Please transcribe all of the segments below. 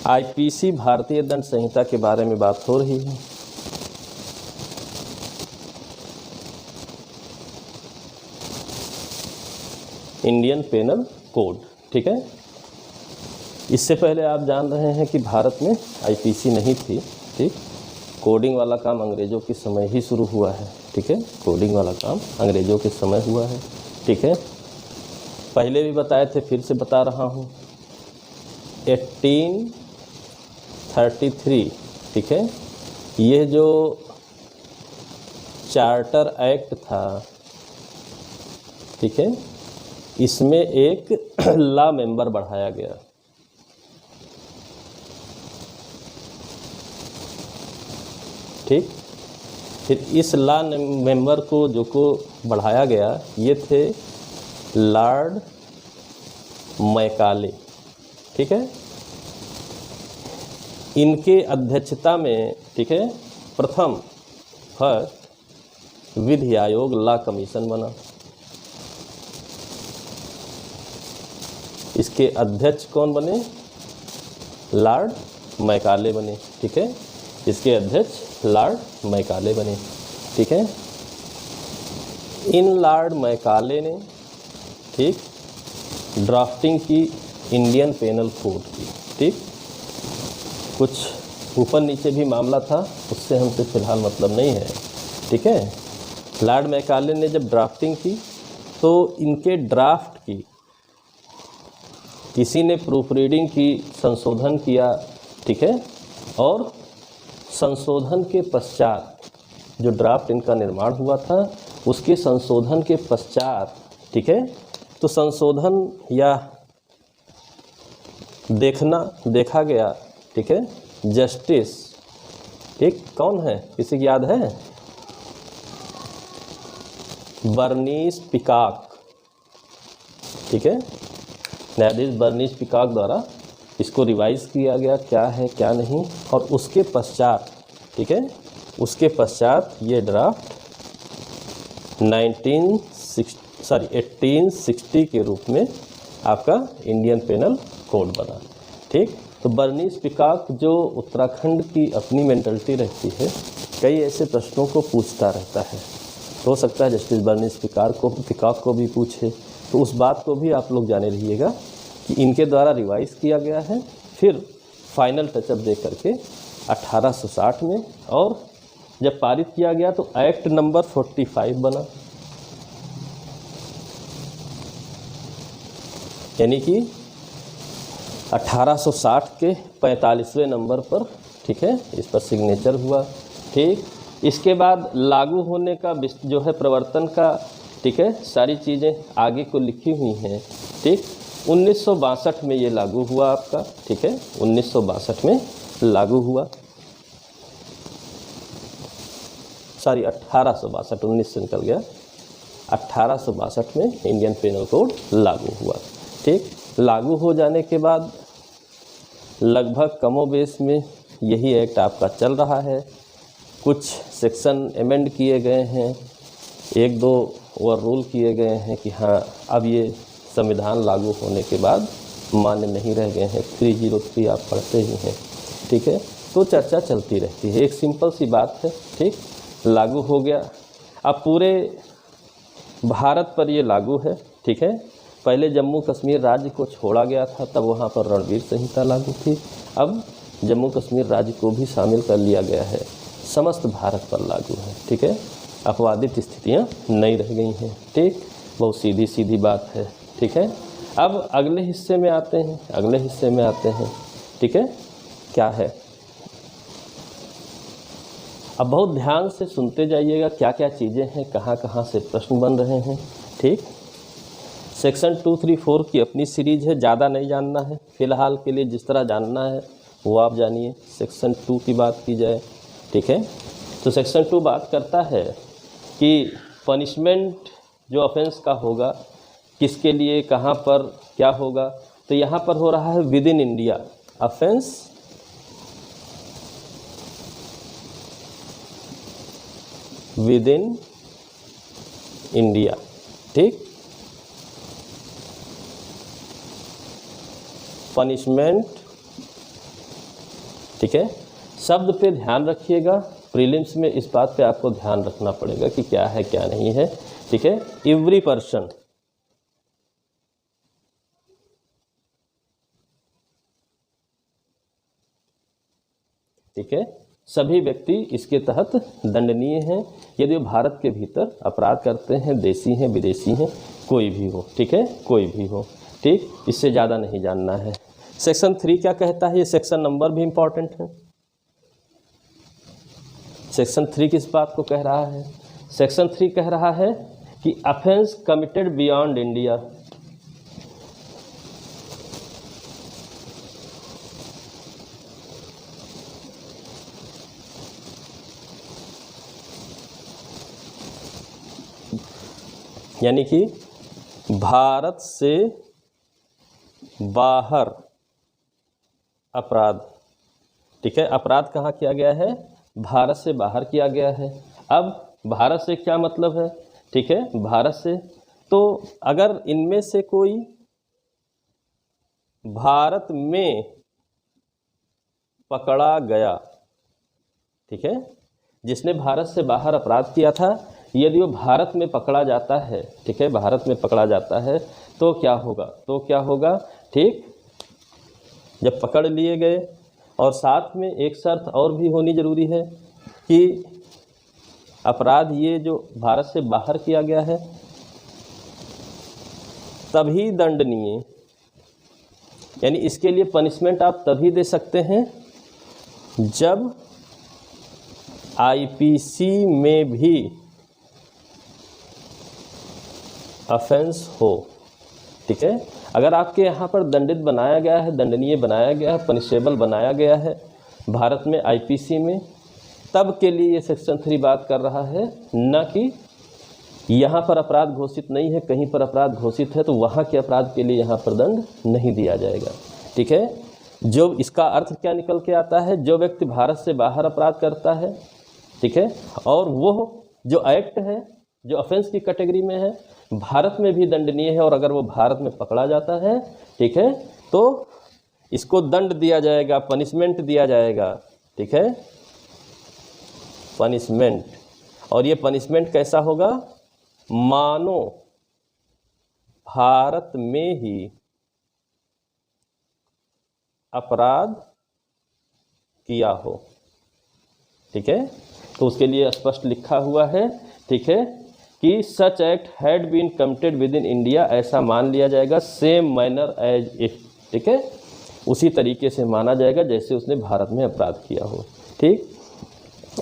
IPC भारतीय दंड संहिता के बारे में बात हो रही है। इंडियन पेनल कोड, ठीक है। इससे पहले आप जान रहे हैं कि भारत में आईपीसी नहीं थी, ठीक। कोडिंग वाला काम अंग्रेज़ों के समय ही शुरू हुआ है, ठीक है। कोडिंग वाला काम अंग्रेज़ों के समय हुआ है, ठीक है। पहले भी बताए थे, फिर से बता रहा हूँ। 1833, ठीक है। ये जो चार्टर एक्ट था, ठीक है, इसमें एक लॉ मेंबर बढ़ाया गया, ठीक। फिर इस लॉ मेंबर को बढ़ाया गया, ये थे लॉर्ड मैकाले, ठीक है। इनके अध्यक्षता में, ठीक है, फर्स्ट विधि आयोग लॉ कमीशन बना। इसके अध्यक्ष कौन बने? लॉर्ड मैकाले बने, ठीक है। इसके अध्यक्ष लॉर्ड मैकाले बने, ठीक है। इन लॉर्ड मैकाले ने, ठीक, ड्राफ्टिंग की इंडियन पेनल कोड की, ठीक। कुछ ऊपर नीचे भी मामला था, उससे हमसे फ़िलहाल मतलब नहीं है, ठीक है। लॉर्ड मैकाले ने जब ड्राफ्टिंग की तो इनके ड्राफ्ट की किसी ने प्रूफ रीडिंग की, संशोधन किया, ठीक है। और संशोधन के पश्चात जो ड्राफ्ट इनका निर्माण हुआ था, उसके संशोधन के पश्चात, ठीक है, तो संशोधन या देखा गया, ठीक है, जस्टिस, ठीक, कौन है, किसी की याद है? बर्नीस पिकॉक, ठीक है। न्यायाधीश बर्नीस पिकॉक द्वारा इसको रिवाइज किया गया, क्या है क्या नहीं। और उसके पश्चात, ठीक है, उसके पश्चात ये ड्राफ्ट 1860 के रूप में आपका इंडियन पेनल कोड बना, ठीक। तो बर्नीस पिकॉक जो उत्तराखंड की अपनी मेंटलिटी रहती है, कई ऐसे प्रश्नों को पूछता रहता है। हो सकता है जस्टिस बर्नीस पिकॉक को भी पूछे, तो उस बात को भी आप लोग जाने रहिएगा कि इनके द्वारा रिवाइज किया गया है। फिर फाइनल टचअप दे करके 1860 में, और जब पारित किया गया तो एक्ट नंबर 45 बना, यानी कि 1860 के 45वें नंबर पर, ठीक है, इस पर सिग्नेचर हुआ, ठीक। इसके बाद लागू होने का जो है प्रवर्तन का, ठीक है, सारी चीज़ें आगे को लिखी हुई हैं, ठीक। 1962 में ये लागू हुआ आपका, ठीक है, 1962 में लागू हुआ, 1862, 19 से निकल गया, 1862 में इंडियन पेनल कोड लागू हुआ, ठीक। लागू हो जाने के बाद लगभग कमोबेश में यही एक्ट आपका चल रहा है। कुछ सेक्शन अमेंड किए गए हैं, एक दो ओवर रूल किए गए हैं कि हाँ अब ये संविधान लागू होने के बाद मान्य नहीं रह गए हैं। 303 आप पढ़ते ही हैं, ठीक है। तो चर्चा चलती रहती है, एक सिंपल सी बात है, ठीक। लागू हो गया, अब पूरे भारत पर ये लागू है, ठीक है। पहले जम्मू कश्मीर राज्य को छोड़ा गया था, तब वहाँ पर रणवीर संहिता लागू थी। अब जम्मू कश्मीर राज्य को भी शामिल कर लिया गया है, समस्त भारत पर लागू है, ठीक है। अपवादित स्थितियाँ नहीं रह गई हैं, ठीक। बहुत सीधी सीधी बात है, ठीक है। अब अगले हिस्से में आते हैं, ठीक है। क्या है, अब बहुत ध्यान से सुनते जाइएगा क्या क्या चीज़ें हैं, कहाँ कहाँ से प्रश्न बन रहे हैं, ठीक। सेक्शन 234 की अपनी सीरीज़ है, ज़्यादा नहीं जानना है फ़िलहाल के लिए, जिस तरह जानना है वो आप जानिए। सेक्शन 2 की बात की जाए, ठीक है, तो सेक्शन 2 बात करता है कि पनिशमेंट जो ऑफेंस का होगा, किसके लिए, कहाँ पर, क्या होगा। तो यहाँ पर हो रहा है with in India offence, with in India, ठीक। पनिशमेंट ठीक है। शब्द पे ध्यान रखिएगा, प्रीलिम्स में इस बात पे आपको ध्यान रखना पड़ेगा कि क्या है क्या नहीं है, ठीक है। एवरी पर्सन, ठीक है, सभी व्यक्ति इसके तहत दंडनीय हैं यदि वो भारत के भीतर अपराध करते हैं, देशी हैं, विदेशी हैं, कोई भी हो, ठीक है, कोई भी हो, ठीक। इससे ज़्यादा नहीं जानना है। सेक्शन 3 क्या कहता है, ये सेक्शन नंबर भी इम्पॉर्टेंट है। सेक्शन 3 किस बात को कह रहा है? सेक्शन 3 कह रहा है कि ऑफेंस कमिटेड बियॉन्ड इंडिया, यानी कि भारत से बाहर अपराध, ठीक है। अपराध कहाँ किया गया है? भारत से बाहर किया गया है। अब भारत से क्या मतलब है, ठीक है, भारत से, तो अगर इनमें से कोई भारत में पकड़ा गया, ठीक है, जिसने भारत से बाहर अपराध किया था, यदि वो भारत में पकड़ा जाता है, ठीक है, भारत में पकड़ा जाता है तो क्या होगा, तो क्या होगा, ठीक। जब पकड़ लिए गए, और साथ में एक शर्त और भी होनी ज़रूरी है कि अपराध ये जो भारत से बाहर किया गया है तभी दंडनीय, यानी इसके लिए पनिशमेंट आप तभी दे सकते हैं जब आईपीसी में भी ऑफेंस हो, ठीक है। अगर आपके यहाँ पर दंडित बनाया गया है, दंडनीय बनाया गया है, पनिशेबल बनाया गया है भारत में आईपीसी में, तब के लिए ये सेक्शन 3 बात कर रहा है, न कि यहाँ पर अपराध घोषित नहीं है, कहीं पर अपराध घोषित है तो वहाँ के अपराध के लिए यहाँ पर दंड नहीं दिया जाएगा, ठीक है। जो इसका अर्थ क्या निकल के आता है, जो व्यक्ति भारत से बाहर अपराध करता है, ठीक है, और वो जो एक्ट है, जो ऑफेंस की कैटेगरी में है, भारत में भी दंडनीय है, और अगर वो भारत में पकड़ा जाता है, ठीक है, तो इसको दंड दिया जाएगा, पनिशमेंट दिया जाएगा, ठीक है, पनिशमेंट। और ये पनिशमेंट कैसा होगा, मानो भारत में ही अपराध किया हो, ठीक है। तो उसके लिए स्पष्ट लिखा हुआ है, ठीक है, कि such act had been committed within India, ऐसा मान लिया जाएगा, सेम मैनर एज इफ, ठीक है, उसी तरीके से माना जाएगा जैसे उसने भारत में अपराध किया हो, ठीक।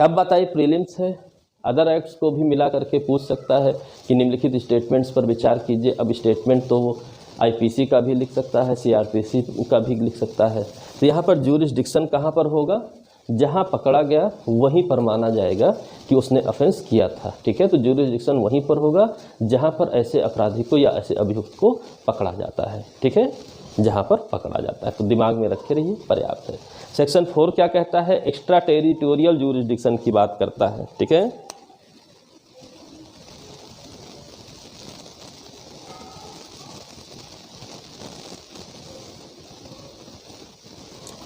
अब बताइए, प्रीलिम्स है, अदर एक्ट्स को भी मिला करके पूछ सकता है कि निम्नलिखित स्टेटमेंट्स पर विचार कीजिए। अब स्टेटमेंट तो वो आईपीसी का भी लिख सकता है, सीआरपीसी का भी लिख सकता है। तो यहाँ पर ज्यूरिसडिक्शन कहाँ पर होगा, जहाँ पकड़ा गया वहीं पर माना जाएगा कि उसने ऑफेंस किया था, ठीक है। तो ज्यूरिसडिक्शन वहीं पर होगा जहाँ पर ऐसे अपराधी को या ऐसे अभियुक्त को पकड़ा जाता है, ठीक है, जहाँ पर पकड़ा जाता है। तो दिमाग में रखे रहिए, पर्याप्त है। सेक्शन 4 क्या कहता है, एक्स्ट्रा टेरिटोरियल ज्यूरिसडिक्शन की बात करता है, ठीक है।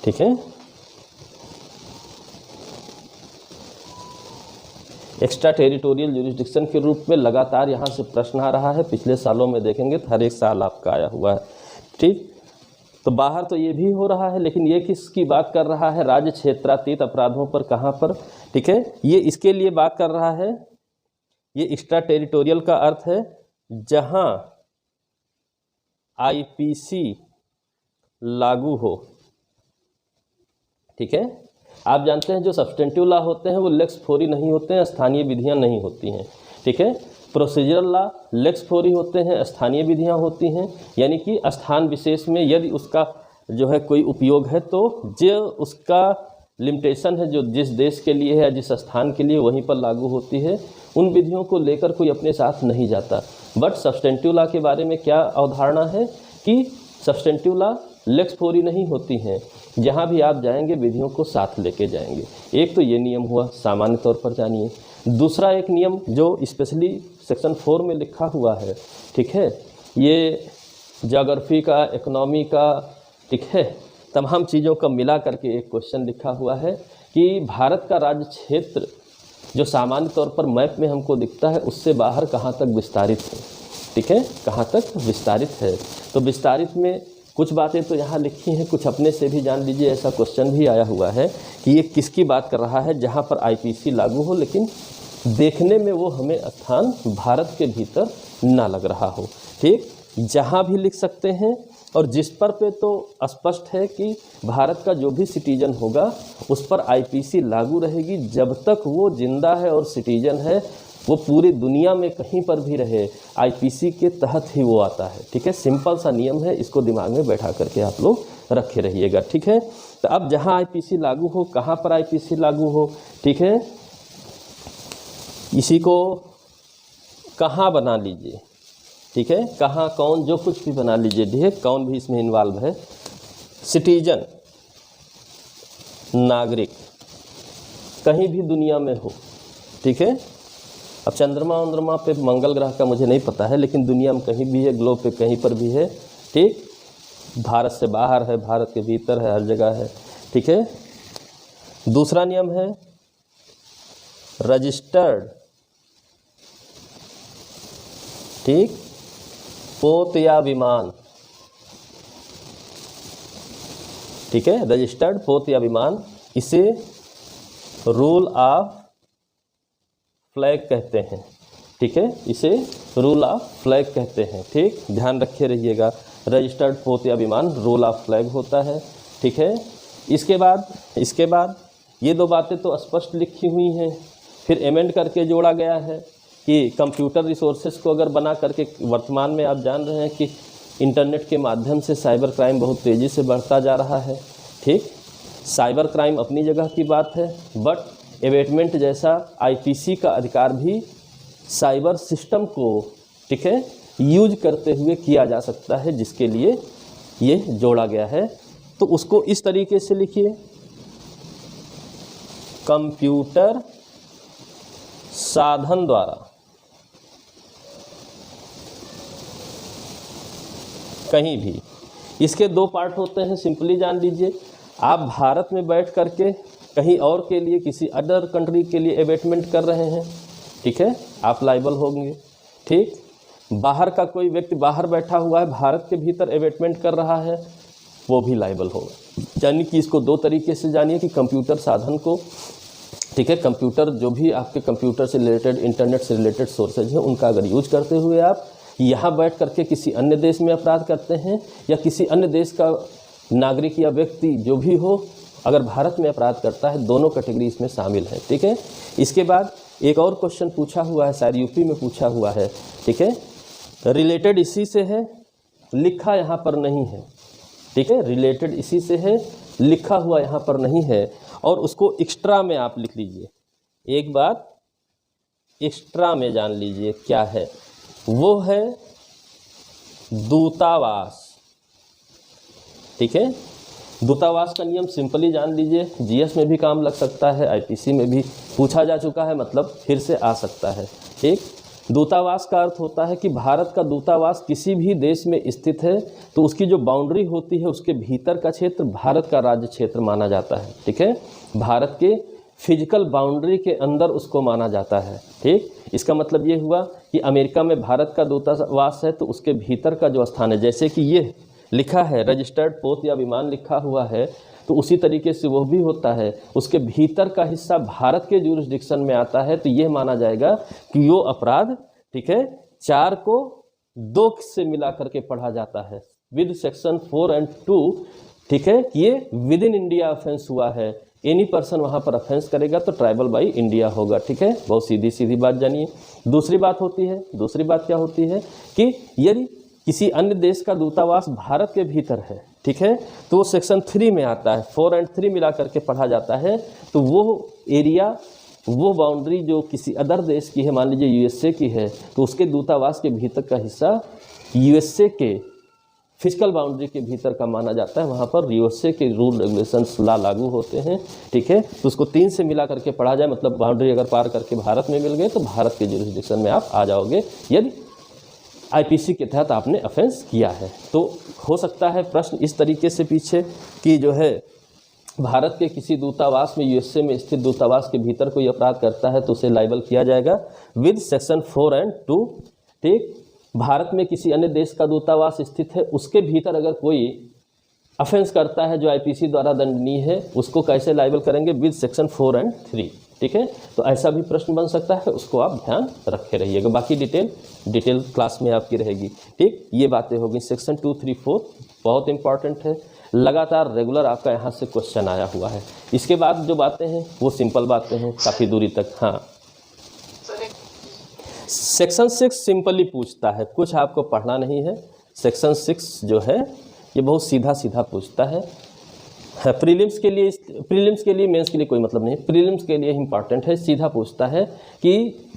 ठीक है, एक्स्ट्रा टेरिटोरियल ज्यूरिसडिक्शन के रूप में लगातार यहाँ से प्रश्न आ रहा है, पिछले सालों में देखेंगे तो हर एक साल आपका आया हुआ है, ठीक। तो बाहर तो ये भी हो रहा है, लेकिन ये किसकी बात कर रहा है, राज्य क्षेत्रातीत अपराधों पर, कहाँ पर, ठीक है, ये इसके लिए बात कर रहा है। ये एक्स्ट्रा टेरिटोरियल का अर्थ है जहाँ आईपीसी लागू हो, ठीक है। आप जानते हैं जो सब्सटेंटिव लॉ होते हैं वो लेक्स फोरी नहीं होते हैं, स्थानीय विधियां नहीं होती हैं, ठीक है। प्रोसीजरल लॉ लेक्स फोरी होते हैं, स्थानीय विधियां होती हैं, यानी कि स्थान विशेष में यदि उसका जो है कोई उपयोग है तो जो उसका लिमिटेशन है, जो जिस देश के लिए है या जिस स्थान के लिए, वहीं पर लागू होती है। उन विधियों को लेकर कोई अपने साथ नहीं जाता। बट सब्सटेंटिव लॉ के बारे में क्या अवधारणा है कि सब्सटेंटिव लॉ लेक्स फोरी नहीं होती हैं, जहाँ भी आप जाएंगे विधियों को साथ लेके जाएंगे। एक तो ये नियम हुआ, सामान्य तौर पर जानिए। दूसरा एक नियम जो स्पेशली सेक्शन 4 में लिखा हुआ है, ठीक है, ये ज्योग्राफी का, इकोनॉमी का, ठीक है, तमाम चीज़ों का मिला करके एक क्वेश्चन लिखा हुआ है कि भारत का राज्य क्षेत्र जो सामान्य तौर पर मैप में हमको दिखता है उससे बाहर कहाँ तक विस्तारित है, ठीक है, कहाँ तक विस्तारित है। तो विस्तारित में कुछ बातें तो यहाँ लिखी हैं, कुछ अपने से भी जान लीजिए। ऐसा क्वेश्चन भी आया हुआ है कि ये किसकी बात कर रहा है जहाँ पर आईपीसी लागू हो लेकिन देखने में वो हमें स्थान भारत के भीतर ना लग रहा हो, ठीक। जहाँ भी लिख सकते हैं और जिस पर पे तो स्पष्ट है कि भारत का जो भी सिटीजन होगा उस पर आईपीसी लागू रहेगी जब तक वो जिंदा है और सिटीजन है, वो पूरी दुनिया में कहीं पर भी रहे आईपीसी के तहत ही वो आता है, ठीक है। सिंपल सा नियम है, इसको दिमाग में बैठा करके आप लोग रखे रहिएगा, ठीक है। तो अब जहाँ आईपीसी लागू हो, कहाँ पर आईपीसी लागू हो, ठीक है, इसी को कहाँ बना लीजिए, ठीक है, कहाँ कौन जो कुछ भी बना लीजिए, ठीक है, कौन भी इसमें इन्वॉल्व है, सिटीजन नागरिक कहीं भी दुनिया में हो, ठीक है। अब चंद्रमा पे मंगल ग्रह का मुझे नहीं पता है लेकिन दुनिया में कहीं भी है, ग्लोब पे कहीं पर भी है, ठीक। भारत से बाहर है, भारत के भीतर है, हर जगह है, ठीक है। दूसरा नियम है रजिस्टर्ड, ठीक, पोत या विमान, ठीक है, रजिस्टर्ड पोत या विमान, इसे रूल ऑफ फ्लैग कहते हैं, ठीक है, इसे रूल ऑफ फ्लैग कहते हैं, ठीक, ध्यान रखे रहिएगा। रजिस्टर्ड पोत या विमान रूल ऑफ फ्लैग होता है, ठीक है। इसके बाद ये दो बातें तो स्पष्ट लिखी हुई हैं, फिर एमेंड करके जोड़ा गया है कि कंप्यूटर रिसोर्सेज को अगर बना करके, वर्तमान में आप जान रहे हैं कि इंटरनेट के माध्यम से साइबर क्राइम बहुत तेज़ी से बढ़ता जा रहा है, ठीक। साइबर क्राइम अपनी जगह की बात है, बट एवेटमेंट जैसा आईपीसी का अधिकार भी साइबर सिस्टम को, ठीक है, यूज करते हुए किया जा सकता है, जिसके लिए ये जोड़ा गया है। तो उसको इस तरीके से लिखिए, कंप्यूटर साधन द्वारा कहीं भी, इसके दो पार्ट होते हैं, सिंपली जान लीजिए। आप भारत में बैठ करके कहीं और के लिए, किसी अदर कंट्री के लिए एवेटमेंट कर रहे हैं, ठीक है, आप लाइबल होंगे, ठीक। बाहर का कोई व्यक्ति बाहर बैठा हुआ है, भारत के भीतर एवेटमेंट कर रहा है, वो भी लाइबल होगा। यानी कि इसको दो तरीके से जानिए कि कंप्यूटर साधन को, ठीक है, कंप्यूटर जो भी आपके कंप्यूटर से रिलेटेड, इंटरनेट से रिलेटेड सोर्सेज हैं, उनका अगर यूज करते हुए आप यहाँ बैठ करके किसी अन्य देश में अपराध करते हैं, या किसी अन्य देश का नागरिक या व्यक्ति जो भी हो अगर भारत में अपराध करता है, दोनों कैटेगरी इसमें शामिल है, ठीक है। इसके बाद एक और क्वेश्चन पूछा हुआ है, शायद यूपी में पूछा हुआ है, ठीक है, रिलेटेड इसी से है, लिखा यहाँ पर नहीं है, ठीक है, रिलेटेड इसी से है, लिखा हुआ यहाँ पर नहीं है, और उसको एक्स्ट्रा में आप लिख लीजिए। एक बात एक्स्ट्रा में जान लीजिए क्या है, वो है दूतावास, ठीक है। दूतावास का नियम सिंपली जान लीजिए, जीएस में भी काम लग सकता है, आईपीसी में भी पूछा जा चुका है, मतलब फिर से आ सकता है, ठीक। दूतावास का अर्थ होता है कि भारत का दूतावास किसी भी देश में स्थित है तो उसकी जो बाउंड्री होती है, उसके भीतर का क्षेत्र भारत का राज्य क्षेत्र माना जाता है, ठीक है। भारत के फिजिकल बाउंड्री के अंदर उसको माना जाता है, ठीक। इसका मतलब ये हुआ कि अमेरिका में भारत का दूतावास है तो उसके भीतर का जो स्थान है, जैसे कि ये लिखा है रजिस्टर्ड पोत या विमान लिखा हुआ है, तो उसी तरीके से वो भी होता है, उसके भीतर का हिस्सा भारत के ज्यूरिसडिक्शन में आता है, तो ये माना जाएगा कि वो अपराध, ठीक है, 4 को 2 से मिला करके पढ़ा जाता है, विद सेक्शन 4 और 2, ठीक है, ये विद इन इंडिया ऑफेंस हुआ है। एनी पर्सन वहाँ पर ऑफेंस करेगा तो ट्राइबल बाई इंडिया होगा, ठीक है, बहुत सीधी सीधी बात जानिए। दूसरी बात क्या होती है कि यदि किसी अन्य देश का दूतावास भारत के भीतर है, ठीक है, तो वो सेक्शन 3 में आता है, 4 और 3 मिला करके पढ़ा जाता है, तो वो एरिया, वो बाउंड्री जो किसी अदर देश की है, मान लीजिए यूएसए की है, तो उसके दूतावास के भीतर का हिस्सा यूएसए के फिजिकल बाउंड्री के भीतर का माना जाता है, वहाँ पर यूएसए के रूल रेगुलेशंस लागू होते हैं, ठीक है। तो उसको 3 से मिला करके पढ़ा जाए, मतलब बाउंड्री अगर पार करके भारत में मिल गए तो भारत के ज्यूरिसडिक्शन में आप आ जाओगे। यदि आईपीसी के तहत आपने ऑफेंस किया है। तो हो सकता है प्रश्न इस तरीके से पीछे कि जो है भारत के किसी दूतावास में, यूएसए में स्थित दूतावास के भीतर कोई अपराध करता है तो उसे लाइबल किया जाएगा विद सेक्शन 4 और 2। ठीक, भारत में किसी अन्य देश का दूतावास स्थित है, उसके भीतर अगर कोई ऑफेंस करता है जो आईपीसी द्वारा दंडनीय है, उसको कैसे लाइबल करेंगे? विद सेक्शन 4 और 3। ठीक है, तो ऐसा भी प्रश्न बन सकता है, उसको आप ध्यान रखे रहिएगा। बाकी डिटेल क्लास में आपकी रहेगी। ठीक, ये बातें होगी। सेक्शन 2, 3, 4 बहुत इंपॉर्टेंट है, लगातार रेगुलर आपका यहाँ से क्वेश्चन आया हुआ है। इसके बाद जो बातें हैं वो सिंपल बातें हैं काफ़ी दूरी तक। हाँ, सेक्शन 6 सिंपली पूछता है, कुछ आपको पढ़ना नहीं है। सेक्शन 6 जो है ये बहुत सीधा सीधा पूछता है। प्रीलिम्स के लिए मेंस के लिए कोई मतलब नहीं, प्रीलिम्स के लिए इंपॉर्टेंट है। सीधा पूछता है कि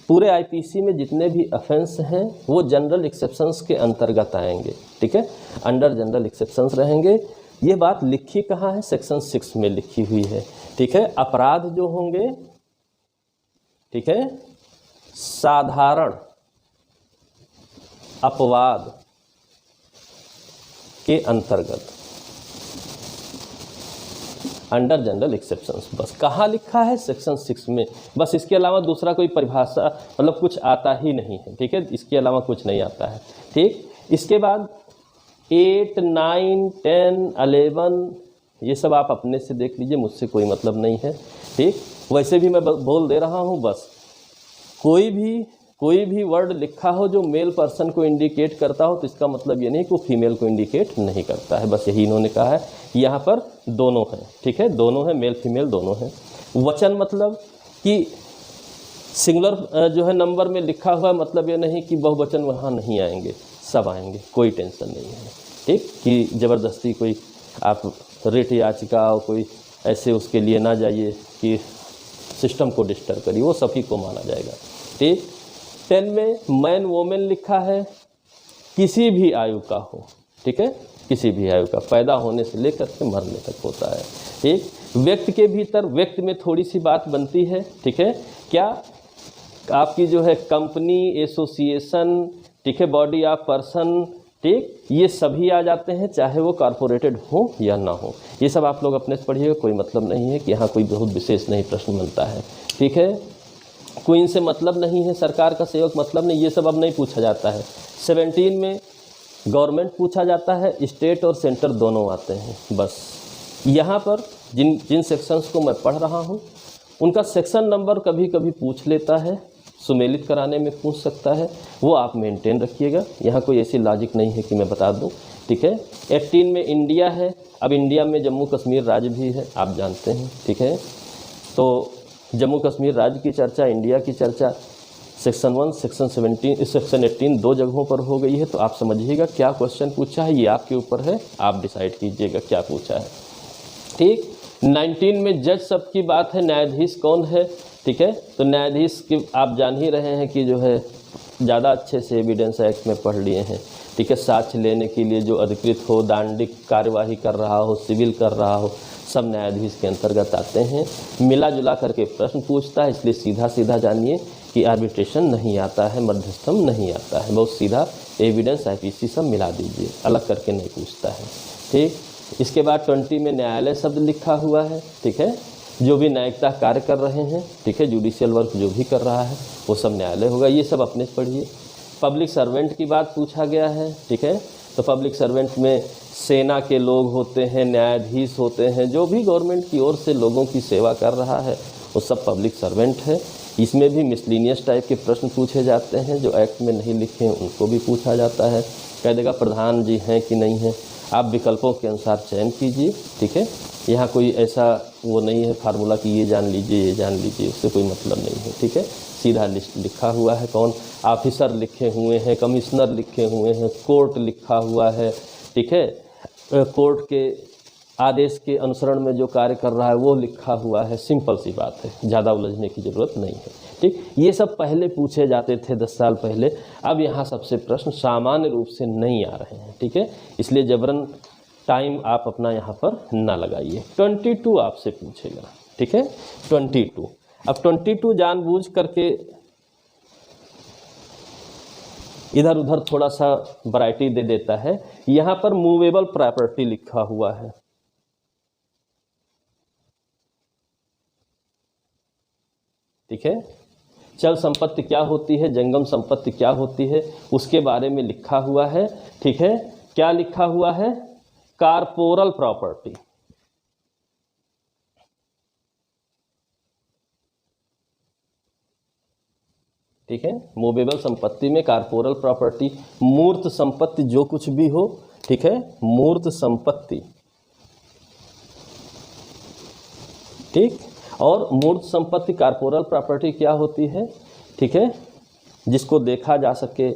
पूरे आईपीसी में जितने भी ऑफेंस हैं वो जनरल एक्सेप्शंस के अंतर्गत आएंगे। ठीक है, अंडर जनरल एक्सेप्शंस रहेंगे। ये बात लिखी कहाँ है? सेक्शन 6 में लिखी हुई है। ठीक है, अपराध जो होंगे, ठीक है, साधारण अपवाद के अंतर्गत अंडर जनरल एक्सेप्शंस। बस कहाँ लिखा है? सेक्शन 6 में। बस इसके अलावा दूसरा कोई परिभाषा मतलब कुछ आता ही नहीं है। ठीक है, इसके अलावा कुछ नहीं आता है। ठीक, इसके बाद 8, 9, 10, 11 ये सब आप अपने से देख लीजिए, मुझसे कोई मतलब नहीं है। ठीक, वैसे भी मैं बोल दे रहा हूँ, बस कोई भी वर्ड लिखा हो जो मेल पर्सन को इंडिकेट करता हो तो इसका मतलब ये नहीं कि वो फीमेल को इंडिकेट नहीं करता है। बस यही इन्होंने कहा है। यहाँ पर दोनों हैं। ठीक है, दोनों हैं, मेल फीमेल दोनों हैं। वचन मतलब कि सिंगुलर जो है नंबर में लिखा हुआ, मतलब ये नहीं कि बहुवचन वहाँ नहीं आएंगे, सब आएंगे, कोई टेंशन नहीं है। ठीक, कि ज़बरदस्ती कोई आप रिट याचिका और कोई ऐसे उसके लिए ना जाइए कि सिस्टम को डिस्टर्ब करिए, वो सभी को माना जाएगा। ठीक, 10 में मैन वोमेन लिखा है, किसी भी आयु का हो। ठीक है, किसी भी आयु का, पैदा होने से लेकर के मरने तक होता है। ठीक, व्यक्ति के भीतर व्यक्ति में थोड़ी सी बात बनती है। ठीक है, क्या आपकी जो है कंपनी, एसोसिएशन, ठीक है, बॉडी ऑफ पर्सन, ठीक, ये सभी आ जाते हैं, चाहे वो कॉर्पोरेटेड हो या ना हो। ये सब आप लोग अपने से पढ़िएगा, कोई मतलब नहीं है कि यहाँ कोई बहुत विशेष नहीं प्रश्न बनता है। ठीक है, क्वीन से मतलब नहीं है, सरकार का सेवक मतलब नहीं, ये सब अब नहीं पूछा जाता है। 17 में गवर्नमेंट पूछा जाता है, स्टेट और सेंटर दोनों आते हैं। बस यहाँ पर जिन सेक्शंस को मैं पढ़ रहा हूँ उनका सेक्शन नंबर कभी कभी पूछ लेता है, सुमेलित कराने में पूछ सकता है, वो आप मेंटेन रखिएगा। यहाँ कोई ऐसी लॉजिक नहीं है कि मैं बता दूँ। ठीक है, 18 में इंडिया है। अब इंडिया में जम्मू कश्मीर राज्य भी है, आप जानते हैं। ठीक है, तो जम्मू कश्मीर राज्य की चर्चा, इंडिया की चर्चा सेक्शन 1, सेक्शन 17, सेक्शन 18 दो जगहों पर हो गई है। तो आप समझिएगा क्या क्वेश्चन पूछा है, ये आपके ऊपर है, आप डिसाइड कीजिएगा क्या पूछा है। ठीक, 19 में जज सब की बात है, न्यायाधीश कौन है। ठीक है, तो न्यायाधीश की आप जान ही रहे हैं कि जो है ज़्यादा अच्छे से एविडेंस एक्ट में पढ़ लिए हैं। ठीक है, साक्ष्य लेने के लिए जो अधिकृत हो, दांडिक कार्यवाही कर रहा हो, सिविल कर रहा हो, सब न्यायाधीश के अंतर्गत आते हैं। मिला जुला करके प्रश्न पूछता है, इसलिए सीधा सीधा जानिए कि आर्बिट्रेशन नहीं आता है, मध्यस्थम नहीं आता है, बहुत सीधा एविडेंस आईपीसी सब मिला दीजिए, अलग करके नहीं पूछता है। ठीक, इसके बाद 20 में न्यायालय शब्द लिखा हुआ है। ठीक है, जो भी न्यायिकता कार्य कर रहे हैं, ठीक है, जुडिशियल वर्क जो भी कर रहा है वो सब न्यायालय होगा। ये सब अपने से पढ़िए। पब्लिक सर्वेंट की बात पूछा गया है। ठीक है, तो पब्लिक सर्वेंट में सेना के लोग होते हैं, न्यायाधीश होते हैं, जो भी गवर्नमेंट की ओर से लोगों की सेवा कर रहा है वो सब पब्लिक सर्वेंट है। इसमें भी मिसलिनियस टाइप के प्रश्न पूछे जाते हैं, जो एक्ट में नहीं लिखे हैं उनको भी पूछा जाता है। कह देगा प्रधान जी हैं कि नहीं हैं, आप विकल्पों के अनुसार चयन कीजिए। ठीक है, यहाँ कोई ऐसा वो नहीं है फार्मूला कि ये जान लीजिए ये जान लीजिए, उससे कोई मतलब नहीं है। ठीक है, सीधा लिस्ट लिखा हुआ है, कौन ऑफिसर लिखे हुए हैं, कमिश्नर लिखे हुए हैं, कोर्ट लिखा हुआ है। ठीक है, कोर्ट के आदेश के अनुसरण में जो कार्य कर रहा है वो लिखा हुआ है। सिंपल सी बात है, ज़्यादा उलझने की ज़रूरत नहीं है। ठीक, ये सब पहले पूछे जाते थे 10 साल पहले, अब यहाँ सबसे प्रश्न सामान्य रूप से नहीं आ रहे हैं। ठीक है, इसलिए जबरन टाइम आप अपना यहाँ पर ना लगाइए। 22 आपसे पूछेगा। ठीक है, 22। अब 22 जानबूझ करके इधर उधर थोड़ा सा वैरायटी दे देता है। यहाँ पर मूवेबल प्रॉपर्टी लिखा हुआ है, ठीक है। चल संपत्ति क्या होती है, जंगम संपत्ति क्या होती है, उसके बारे में लिखा हुआ है, ठीक है। क्या लिखा हुआ है, कॉर्पोरल प्रॉपर्टी, ठीक है। मूवेबल संपत्ति में कॉर्पोरल प्रॉपर्टी, मूर्त संपत्ति जो कुछ भी हो, ठीक है, मूर्त संपत्ति, ठीक। और मूर्त संपत्ति कॉर्पोरल प्रॉपर्टी क्या होती है, ठीक है, जिसको देखा जा सके,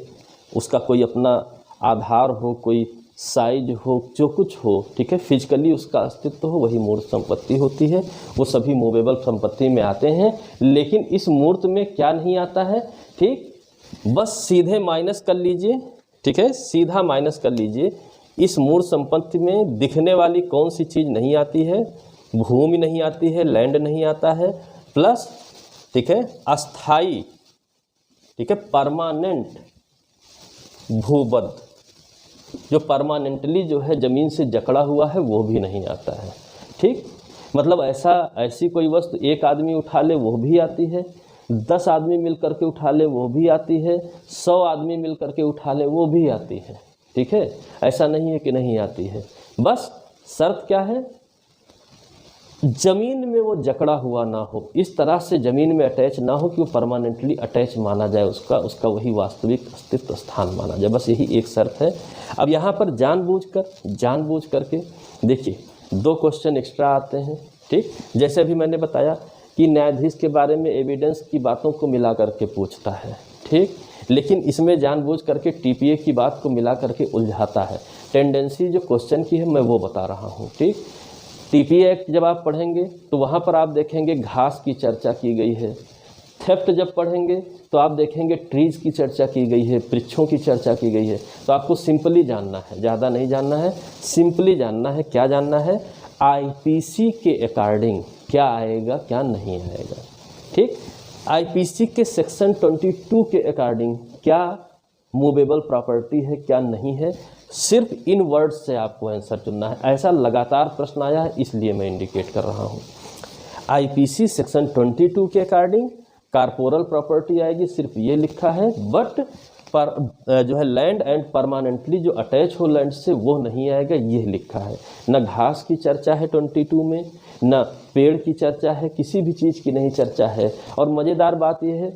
उसका कोई अपना आधार हो, कोई साइज हो, जो कुछ हो, ठीक है, फिजिकली उसका अस्तित्व हो, वही मूर्त संपत्ति होती है। वो सभी मूवेबल संपत्ति में आते हैं, लेकिन इस मूर्त में क्या नहीं आता है, ठीक, बस सीधे माइनस कर लीजिए, ठीक है, सीधा माइनस कर लीजिए। इस मूर्त संपत्ति में दिखने वाली कौन सी चीज़ नहीं आती है, भूमि नहीं आती है, लैंड नहीं आता है, प्लस, ठीक है, अस्थाई, ठीक है, परमानेंट भूबद्ध, जो परमानेंटली जो है ज़मीन से जकड़ा हुआ है, वो भी नहीं आता है, ठीक। मतलब ऐसी कोई वस्तु एक आदमी उठा ले वो भी आती है, 10 आदमी मिल करके उठा ले वो भी आती है, 100 आदमी मिल करके उठा ले वो भी आती है, ठीक है। ऐसा नहीं है कि नहीं आती है, बस शर्त क्या है, ज़मीन में वो जकड़ा हुआ ना हो, इस तरह से ज़मीन में अटैच ना हो कि वो परमानेंटली अटैच माना जाए, उसका वही वास्तविक अस्तित्व स्थान माना जाए, बस यही एक शर्त है। अब यहाँ पर जानबूझ करके देखिए 2 क्वेश्चन एक्स्ट्रा आते हैं, ठीक। जैसे अभी मैंने बताया कि न्यायाधीश के बारे में एविडेंस की बातों को मिला करके पूछता है, ठीक, लेकिन इसमें जानबूझ करके टीपीए की बात को मिला करके उलझाता है। टेंडेंसी जो क्वेश्चन की है मैं वो बता रहा हूँ, ठीक। टीपीए एक्ट जब आप पढ़ेंगे तो वहाँ पर आप देखेंगे घास की चर्चा की गई है, थेफ्ट जब पढ़ेंगे तो आप देखेंगे ट्रीज की चर्चा की गई है, वृक्षों की चर्चा की गई है। तो आपको सिंपली जानना है, ज़्यादा नहीं जानना है, सिंपली जानना है। क्या जानना है, आईपीसी के अकॉर्डिंग क्या आएगा क्या नहीं आएगा, ठीक। आईपीसी के सेक्शन 22 के अकॉर्डिंग क्या मूवेबल प्रॉपर्टी है क्या नहीं है, सिर्फ इन वर्ड्स से आपको आंसर चुनना है। ऐसा लगातार प्रश्न आया है इसलिए मैं इंडिकेट कर रहा हूँ। आईपीसी सेक्शन 22 के अकॉर्डिंग कॉर्पोरल प्रॉपर्टी आएगी, सिर्फ ये लिखा है, बट पर जो है लैंड एंड परमानेंटली जो अटैच हो लैंड से वो नहीं आएगा, ये लिखा है। न घास की चर्चा है 22 में, न पेड़ की चर्चा है, किसी भी चीज़ की नहीं चर्चा है। और मज़ेदार बात यह है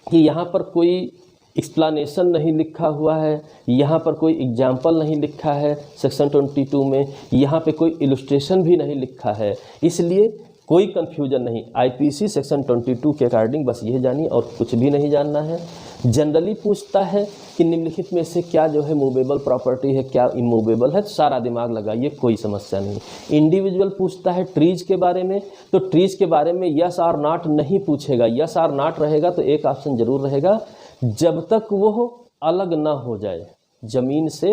कि यहाँ पर कोई एक्सप्लानेशन नहीं लिखा हुआ है, यहाँ पर कोई एग्जाम्पल नहीं लिखा है सेक्शन 22 में, यहाँ पे कोई इलस्ट्रेशन भी नहीं लिखा है, इसलिए कोई कंफ्यूजन नहीं। आईपीसी सेक्शन 22 के अकॉर्डिंग बस ये जानिए और कुछ भी नहीं जानना है। जनरली पूछता है कि निम्नलिखित में से क्या जो है मूवेबल प्रॉपर्टी है, क्या इमूवेबल है, तो सारा दिमाग लगाइए, कोई समस्या नहीं। इंडिविजुअल पूछता है ट्रीज के बारे में, तो ट्रीज के बारे में यस और नॉट नहीं पूछेगा। यस और नॉट रहेगा तो एक ऑप्शन जरूर रहेगा, जब तक वो अलग ना हो जाए, ज़मीन से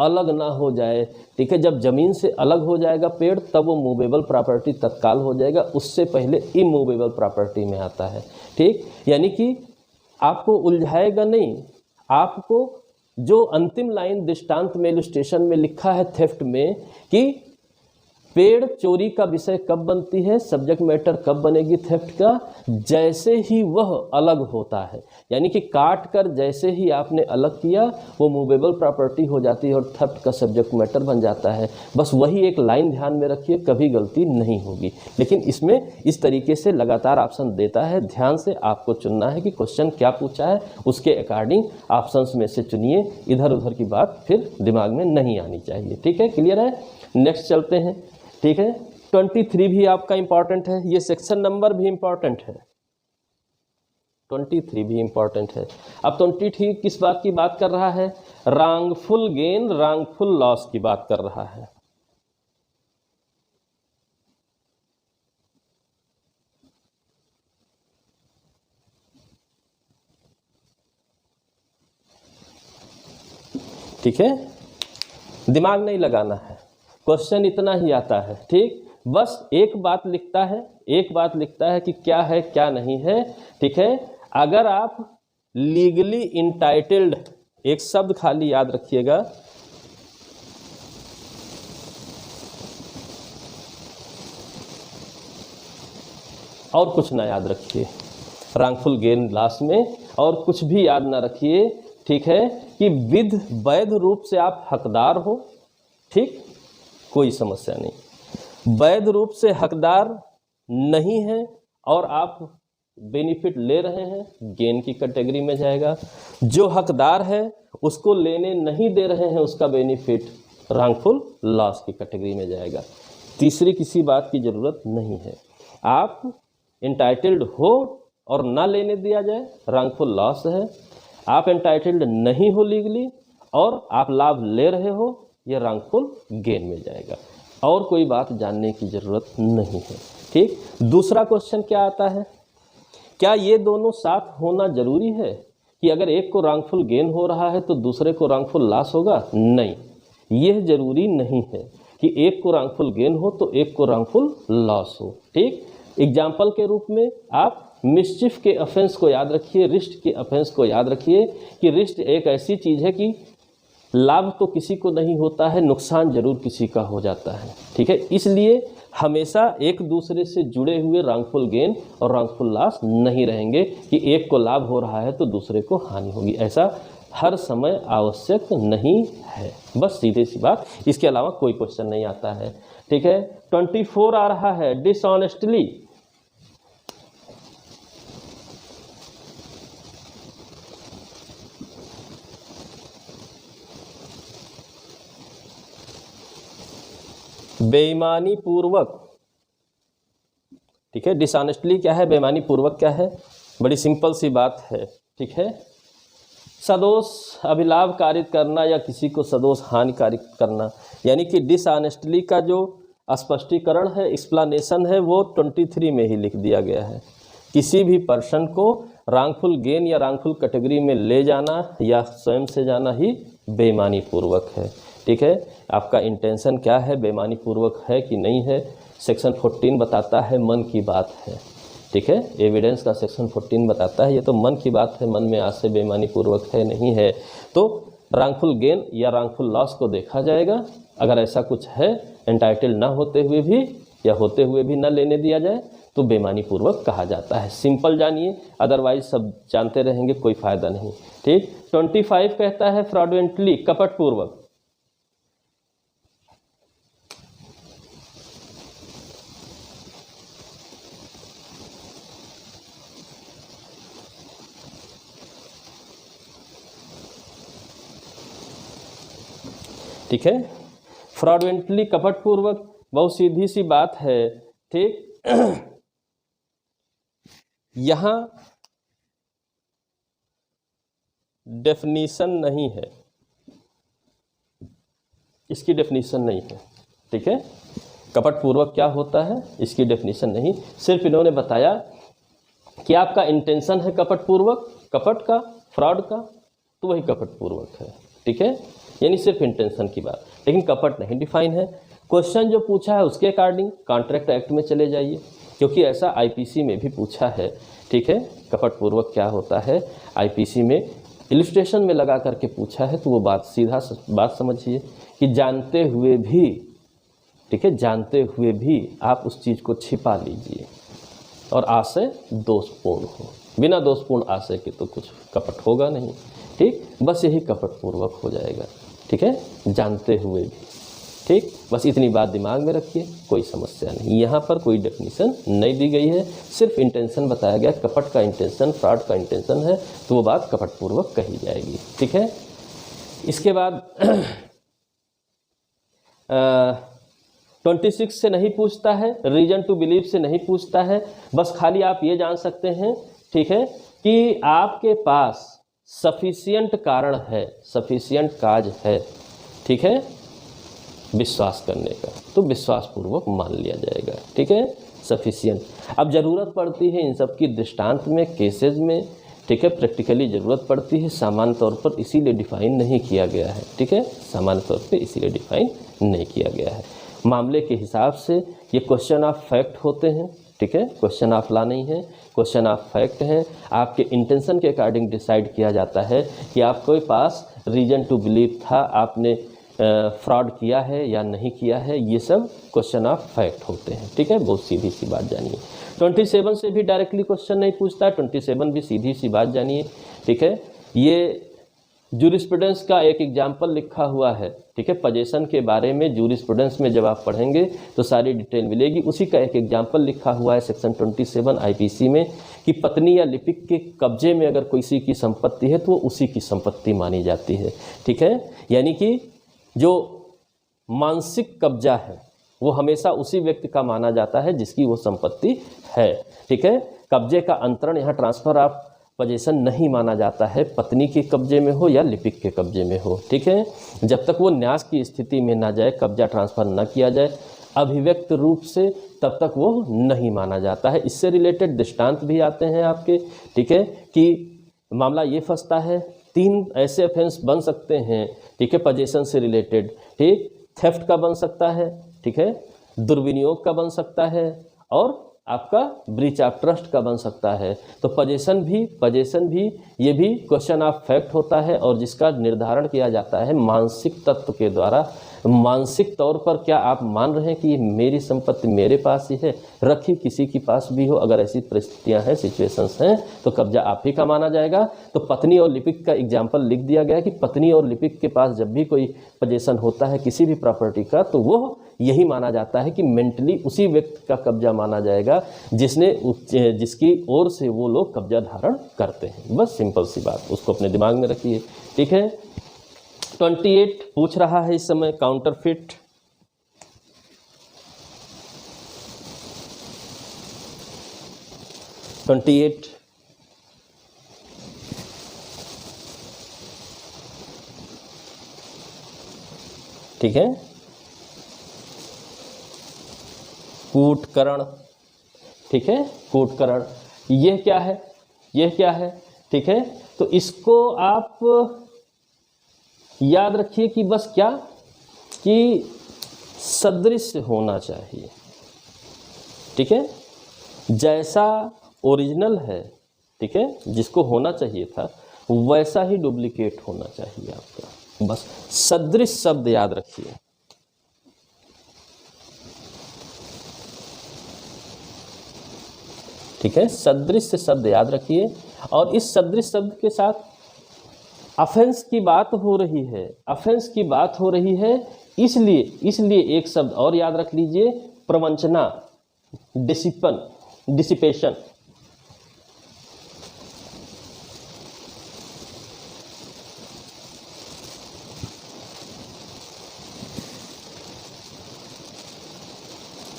अलग ना हो जाए, ठीक है। जब ज़मीन से अलग हो जाएगा पेड़ तब वो मूवेबल प्रॉपर्टी तत्काल हो जाएगा, उससे पहले इमूवेबल प्रॉपर्टी में आता है, ठीक। यानी कि आपको उलझाएगा नहीं, आपको जो अंतिम लाइन दृष्टांत में इलस्ट्रेशन में लिखा है थेफ्ट में कि पेड़ चोरी का विषय कब बनती है, सब्जेक्ट मैटर कब बनेगी थेफ्ट का, जैसे ही वह अलग होता है। यानी कि काट कर जैसे ही आपने अलग किया वो मूवेबल प्रॉपर्टी हो जाती है और थेफ्ट का सब्जेक्ट मैटर बन जाता है। बस वही एक लाइन ध्यान में रखिए, कभी गलती नहीं होगी। लेकिन इसमें इस तरीके से लगातार ऑप्शन देता है, ध्यान से आपको चुनना है कि क्वेश्चन क्या पूछा है, उसके अकॉर्डिंग ऑप्शंस में से चुनिए, इधर उधर की बात फिर दिमाग में नहीं आनी चाहिए, ठीक है। क्लियर है, नेक्स्ट चलते हैं, ठीक है। 23 भी आपका इंपॉर्टेंट है, ये सेक्शन नंबर भी इंपॉर्टेंट है, 23 भी इंपॉर्टेंट है। अब 23 किस बात की बात कर रहा है, रॉन्गफुल गेन रॉन्गफुल लॉस की बात कर रहा है। ठीक है, दिमाग नहीं लगाना है, क्वेश्चन इतना ही आता है, ठीक। बस एक बात लिखता है कि क्या है क्या नहीं है, ठीक है। अगर आप लीगली इंटाइटल्ड एक शब्द खाली याद रखिएगा, और कुछ ना याद रखिए रांगफुल गेन लास्ट में, और कुछ भी याद ना रखिए, ठीक है, कि विध वैध रूप से आप हकदार हो, ठीक, कोई समस्या नहीं। वैध रूप से हकदार नहीं है और आप बेनिफिट ले रहे हैं, गेन की कैटेगरी में जाएगा। जो हकदार है उसको लेने नहीं दे रहे हैं, उसका बेनिफिट रांगफुल लॉस की कैटेगरी में जाएगा। तीसरी किसी बात की ज़रूरत नहीं है। आप एंटाइटल्ड हो और ना लेने दिया जाए, रांगफुल लॉस है। आप एंटाइटल्ड नहीं हो लीगली और आप लाभ ले रहे हो, यह रांगफुल गेन में जाएगा। और कोई बात जानने की ज़रूरत नहीं है, ठीक। दूसरा क्वेश्चन क्या आता है, क्या ये दोनों साथ होना जरूरी है कि अगर एक को रांगफुल गेन हो रहा है तो दूसरे को रांगफुल लॉस होगा? नहीं, यह जरूरी नहीं है कि एक को रांगफुल गेन हो तो एक को रांगफुल लॉस हो, ठीक। एग्जाम्पल के रूप में आप मिसचिफ के ऑफेंस को याद रखिए, रिस्ट के ऑफेंस को याद रखिए कि रिस्ट एक ऐसी चीज़ है कि लाभ तो किसी को नहीं होता है, नुकसान जरूर किसी का हो जाता है, ठीक है। इसलिए हमेशा एक दूसरे से जुड़े हुए रांगफुल गेन और रांगफुल लॉस नहीं रहेंगे कि एक को लाभ हो रहा है तो दूसरे को हानि होगी, ऐसा हर समय आवश्यक नहीं है। बस सीधी सी बात, इसके अलावा कोई क्वेश्चन नहीं आता है, ठीक है। 24 आ रहा है, डिसऑनेस्टली। बेईमानी पूर्वक, ठीक है। डिसऑनेस्टली क्या है, बेईमानी पूर्वक क्या है? बड़ी सिंपल सी बात है, ठीक है। सदोष अभिलाभ कारित करना या किसी को सदोष हानिकारिक करना, यानी कि डिसऑनेस्टली का जो स्पष्टीकरण है, एक्सप्लेनेशन है, वो 23 में ही लिख दिया गया है। किसी भी पर्सन को रांगफुल गेन या रांगफुल कैटेगरी में ले जाना या स्वयं से जाना ही बेईमानी पूर्वक है, ठीक है। आपका इंटेंशन क्या है, बेईमानी पूर्वक है कि नहीं है, सेक्शन 14 बताता है, मन की बात है, ठीक है। एविडेंस का सेक्शन 14 बताता है, ये तो मन की बात है, मन में आज से बेईमानी पूर्वक है नहीं है, तो रांगफुल गेन या रांगफुल लॉस को देखा जाएगा। अगर ऐसा कुछ है, एंटाइटल ना होते हुए भी या होते हुए भी ना लेने दिया जाए तो बेईमानी पूर्वक कहा जाता है। सिंपल जानिए, अदरवाइज सब जानते रहेंगे कोई फायदा नहीं, ठीक। 25 कहता है फ्रॉडुलेंटली, कपट पूर्वक। ठीक है, फ्रॉडुलेंटली कपटपूर्वक, बहुत सीधी सी बात है, ठीक। यहां डेफिनीशन नहीं है, इसकी डेफिनीशन नहीं है, ठीक है। कपटपूर्वक क्या होता है, इसकी डेफिनीशन नहीं, सिर्फ इन्होंने बताया कि आपका इंटेंशन है कपटपूर्वक, कपट का, फ्रॉड का, तो वही कपटपूर्वक है, ठीक है। यानी सिर्फ इंटेंशन की बात, लेकिन कपट नहीं डिफाइन है। क्वेश्चन जो पूछा है उसके अकॉर्डिंग कॉन्ट्रैक्ट एक्ट में चले जाइए, क्योंकि ऐसा आईपीसी में भी पूछा है, ठीक है। कपटपूर्वक क्या होता है आईपीसी में इलिस्ट्रेशन में लगा करके पूछा है, तो वो बात सीधा बात समझिए कि जानते हुए भी, ठीक है, जानते हुए भी आप उस चीज़ को छिपा लीजिए और आशय दोषपूर्ण हो। बिना दोषपूर्ण आशय के तो कुछ कपट होगा नहीं, ठीक। बस यही कपटपूर्वक हो जाएगा, ठीक है, जानते हुए भी, ठीक। बस इतनी बात दिमाग में रखिए, कोई समस्या नहीं। यहाँ पर कोई डेफिनेशन नहीं दी गई है, सिर्फ इंटेंशन बताया गया, कपट का इंटेंशन, फ्रॉड का इंटेंशन है, तो वो बात कपटपूर्वक कही जाएगी, ठीक है। इसके बाद 26 से नहीं पूछता है, रीजन टू बिलीव से नहीं पूछता है, बस खाली आप ये जान सकते हैं, ठीक है, कि आपके पास सफिशिएंट कारण है, सफिशिएंट काज है, ठीक है, विश्वास करने का, तो विश्वास पूर्वक मान लिया जाएगा, ठीक है, सफिशिएंट। अब ज़रूरत पड़ती है इन सब की दृष्टांत में, केसेस में, ठीक है, प्रैक्टिकली ज़रूरत पड़ती है, सामान्य तौर पर इसीलिए डिफाइन नहीं किया गया है, ठीक है, सामान्य तौर पे इसीलिए डिफाइन नहीं किया गया है। मामले के हिसाब से ये क्वेश्चन ऑफ फैक्ट होते हैं, ठीक है, क्वेश्चन ऑफ लॉ नहीं है, क्वेश्चन ऑफ फैक्ट है। आपके इंटेंशन के अकॉर्डिंग डिसाइड किया जाता है कि आपके पास रीजन टू बिलीव था, आपने फ्रॉड किया है या नहीं किया है, ये सब क्वेश्चन ऑफ फैक्ट होते हैं। ठीक है, बहुत सीधी सी बात जानिए। 27 से भी डायरेक्टली क्वेश्चन नहीं पूछता है, 27 भी सीधी सी बात जानिए। ठीक है, ये जूरिस्प्रूडेंस का एक एग्जाम्पल लिखा हुआ है। ठीक है, पजेशन के बारे में जूरिस्प्रूडेंस में जब आप पढ़ेंगे तो सारी डिटेल मिलेगी। उसी का एक एग्जाम्पल लिखा हुआ है सेक्शन 27 आईपीसी में कि पत्नी या लिपिक के कब्जे में अगर किसी की संपत्ति है तो वो उसी की संपत्ति मानी जाती है। ठीक है, यानी कि जो मानसिक कब्जा है वो हमेशा उसी व्यक्ति का माना जाता है जिसकी वो संपत्ति है। ठीक है, कब्जे का अंतरण यहाँ ट्रांसफर ऑफ पोजीशन नहीं माना जाता है, पत्नी के कब्जे में हो या लिपिक के कब्जे में हो। ठीक है, जब तक वो न्यास की स्थिति में ना जाए, कब्जा ट्रांसफर न किया जाए अभिव्यक्त रूप से, तब तक वो नहीं माना जाता है। इससे रिलेटेड दृष्टांत भी आते हैं आपके। ठीक है, कि मामला ये फंसता है, 3 ऐसे ऑफेंस बन सकते हैं। ठीक है, पोजीशन से रिलेटेड। ठीक, थेफ्ट का बन सकता है, ठीक है, दुर्विनियोग का बन सकता है, और आपका ब्रीच ऑफ ट्रस्ट का बन सकता है। तो पोजीशन भी ये भी क्वेश्चन ऑफ फैक्ट होता है, और जिसका निर्धारण किया जाता है मानसिक तत्व के द्वारा। मानसिक तौर पर क्या आप मान रहे हैं कि मेरी संपत्ति मेरे पास ही है, रखी किसी के पास भी हो, अगर ऐसी परिस्थितियां हैं, सिचुएशंस हैं, तो कब्जा आप ही का माना जाएगा। तो पत्नी और लिपिक का एग्जाम्पल लिख दिया गया कि पत्नी और लिपिक के पास जब भी कोई पोजीशन होता है किसी भी प्रॉपर्टी का, तो वो यही माना जाता है कि मेंटली उसी व्यक्ति का कब्जा माना जाएगा जिसकी ओर से वो लोग कब्जा धारण करते हैं। बस सिंपल सी बात, उसको अपने दिमाग में रखिए। ठीक है, 28 पूछ रहा है इस समय काउंटरफिट। ठीक है, कूटकरण। ठीक है, कूटकरण यह क्या है? ठीक है, तो इसको आप याद रखिए कि बस क्या कि सदृश होना चाहिए। ठीक है, जैसा ओरिजिनल है, ठीक है, जिसको होना चाहिए था वैसा ही डुप्लीकेट होना चाहिए आपका। बस सदृश शब्द याद रखिए। ठीक है, सदृश से शब्द याद रखिए। और इस सदृश शब्द के साथ ऑफेंस की बात हो रही है, इसलिए एक शब्द और याद रख लीजिए, प्रवंचना, डिसिपेशन।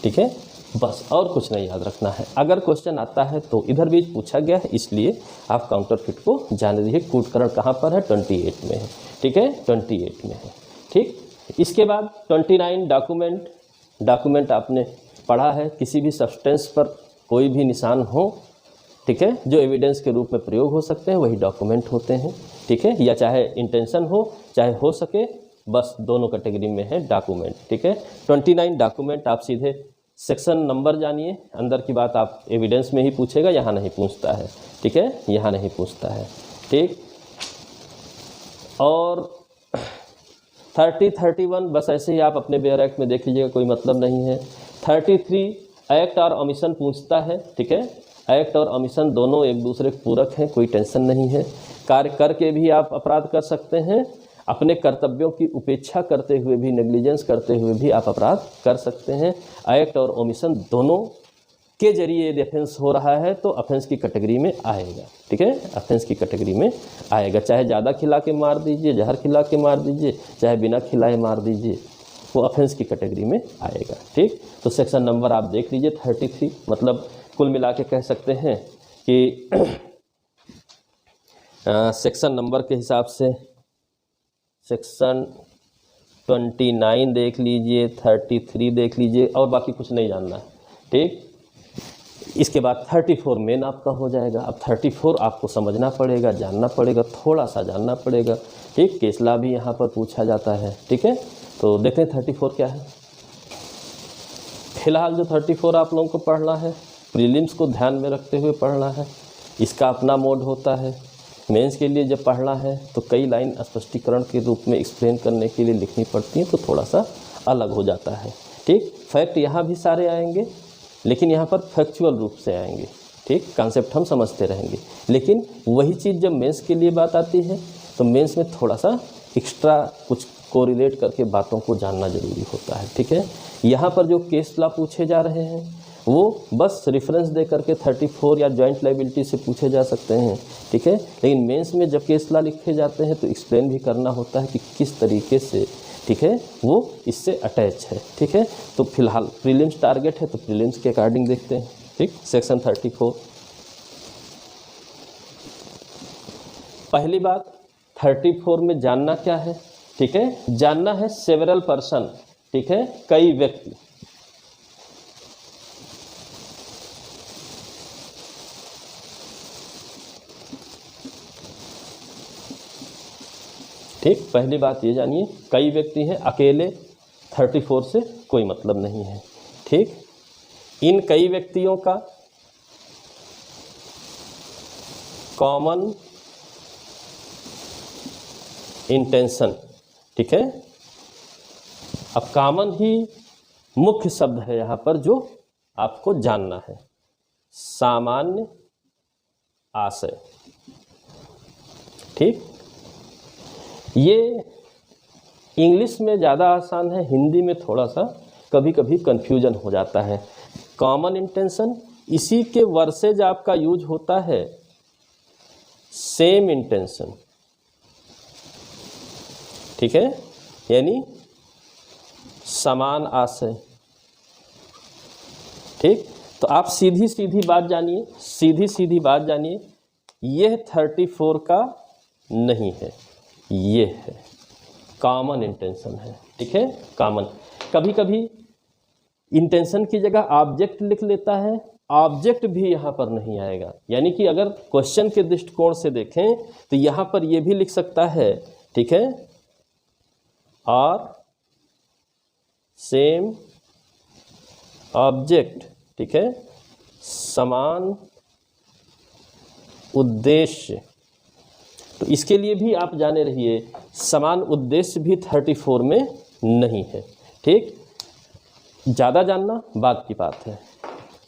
ठीक है, बस और कुछ नहीं याद रखना है। अगर क्वेश्चन आता है तो इधर भी पूछा गया है, इसलिए आप काउंटरफिट को जान लीजिए। कूटकरण कहाँ पर है? 28 में है। ठीक है, 28 में है। ठीक, इसके बाद 29 डॉक्यूमेंट आपने पढ़ा है। किसी भी सब्सटेंस पर कोई भी निशान हो, ठीक है, जो एविडेंस के रूप में प्रयोग हो सकते हैं, वही डॉक्यूमेंट होते हैं। ठीक है, या चाहे इंटेंशन हो चाहे हो सके, बस दोनों कैटेगरी में है डॉक्यूमेंट। ठीक है, 29 डॉक्यूमेंट। आप सीधे सेक्शन नंबर जानिए। अंदर की बात आप एविडेंस में ही पूछेगा, यहाँ नहीं पूछता है। ठीक है, यहाँ नहीं पूछता है। ठीक, और 30, 31 बस ऐसे ही आप अपने बेयर एक्ट में देख लीजिएगा, कोई मतलब नहीं है। 33 एक्ट और ओमिशन पूछता है। ठीक है, एक्ट और ओमिशन दोनों एक दूसरे के पूरक हैं, कोई टेंशन नहीं है। कार्य करके भी आप अपराध कर सकते हैं, अपने कर्तव्यों की उपेक्षा करते हुए भी, नेग्लिजेंस करते हुए भी आप अपराध कर सकते हैं। एक्ट और ओमिशन दोनों के जरिए यदि ऑफेंस हो रहा है तो ऑफेंस की कैटेगरी में आएगा। ठीक है, ऑफेंस की कैटेगरी में आएगा। चाहे ज़्यादा खिला के मार दीजिए, जहर खिला के मार दीजिए, चाहे बिना खिलाए मार दीजिए, वो ऑफेंस की कैटेगरी में आएगा। ठीक, तो सेक्शन नंबर आप देख लीजिए 33। मतलब कुल मिला के कह सकते हैं कि सेक्शन नंबर के हिसाब से सेक्शन 29 देख लीजिए, 33 देख लीजिए, और बाकी कुछ नहीं जानना है। ठीक, इसके बाद 34 मेन आपका हो जाएगा। अब 34 आपको समझना पड़ेगा, जानना पड़ेगा, थोड़ा सा जानना पड़ेगा। ठीक, केस लॉ भी यहाँ पर पूछा जाता है। ठीक है, तो देखते हैं 34 क्या है। फिलहाल जो 34 आप लोगों को पढ़ना है, प्रीलिम्स को ध्यान में रखते हुए पढ़ना है। इसका अपना मोड होता है, मेंस के लिए जब पढ़ना है तो कई लाइन स्पष्टीकरण के रूप में एक्सप्लेन करने के लिए लिखनी पड़ती है, तो थोड़ा सा अलग हो जाता है। ठीक, फैक्ट यहाँ भी सारे आएंगे, लेकिन यहाँ पर फैक्चुअल रूप से आएंगे। ठीक, कॉन्सेप्ट हम समझते रहेंगे, लेकिन वही चीज़ जब मेंस के लिए बात आती है तो मेंस में थोड़ा सा एक्स्ट्रा कुछ कोरिलेट करके बातों को जानना जरूरी होता है। ठीक है, यहाँ पर जो केस लॉ पूछे जा रहे हैं वो बस रेफरेंस दे करके 34 या जॉइंट लायबिलिटी से पूछे जा सकते हैं। ठीक है, लेकिन मेंस में जब केस लॉ लिखे जाते हैं तो एक्सप्लेन भी करना होता है कि किस तरीके से, ठीक है, वो इससे अटैच है। ठीक है, तो फिलहाल प्रीलिम्स टारगेट है तो प्रीलिम्स के अकॉर्डिंग देखते हैं। ठीक, सेक्शन 34 पहली बात 34 में जानना क्या है। ठीक है, जानना है सेवरल पर्सन। ठीक है, कई व्यक्ति। ठीक, पहली बात ये जानिए, कई व्यक्ति हैं, अकेले 34 से कोई मतलब नहीं है। ठीक, इन कई व्यक्तियों का कॉमन इंटेंशन। ठीक है, अब कॉमन ही मुख्य शब्द है यहाँ पर जो आपको जानना है, सामान्य आशय। ठीक, ये इंग्लिश में ज़्यादा आसान है, हिंदी में थोड़ा सा कभी कभी कन्फ्यूजन हो जाता है। कॉमन इंटेंशन, इसी के वर्सेज आपका यूज होता है सेम इंटेंशन। ठीक है, यानी समान आशय। ठीक, तो आप सीधी सीधी बात जानिए, सीधी सीधी बात जानिए, यह 34 का नहीं है, ये है कॉमन इंटेंशन है। ठीक है, कॉमन। कभी कभी इंटेंशन की जगह ऑब्जेक्ट लिख लेता है, ऑब्जेक्ट भी यहाँ पर नहीं आएगा। यानी कि अगर क्वेश्चन के दृष्टिकोण से देखें तो यहाँ पर ये भी लिख सकता है, ठीक है, और सेम ऑब्जेक्ट। ठीक है, समान उद्देश्य। तो इसके लिए भी आप जाने रहिए, समान उद्देश्य भी 34 में नहीं है। ठीक, ज़्यादा जानना बाद की बात है।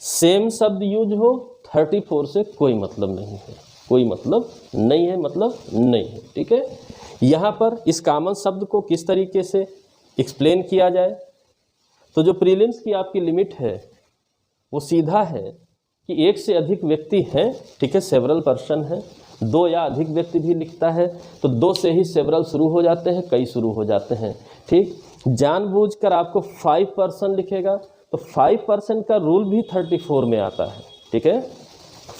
सेम शब्द यूज हो 34 से कोई मतलब नहीं है, कोई मतलब नहीं है, मतलब नहीं है। ठीक है, यहाँ पर इस कॉमन शब्द को किस तरीके से एक्सप्लेन किया जाए, तो जो प्रीलिम्स की आपकी लिमिट है वो सीधा है कि एक से अधिक व्यक्ति हैं। ठीक है, सेवरल पर्सन है, दो या अधिक व्यक्ति भी लिखता है तो दो से ही सेवरल शुरू हो जाते हैं, कई शुरू हो जाते हैं। ठीक, जानबूझकर आपको 5% लिखेगा तो 5% का रूल भी 34 में आता है। ठीक है,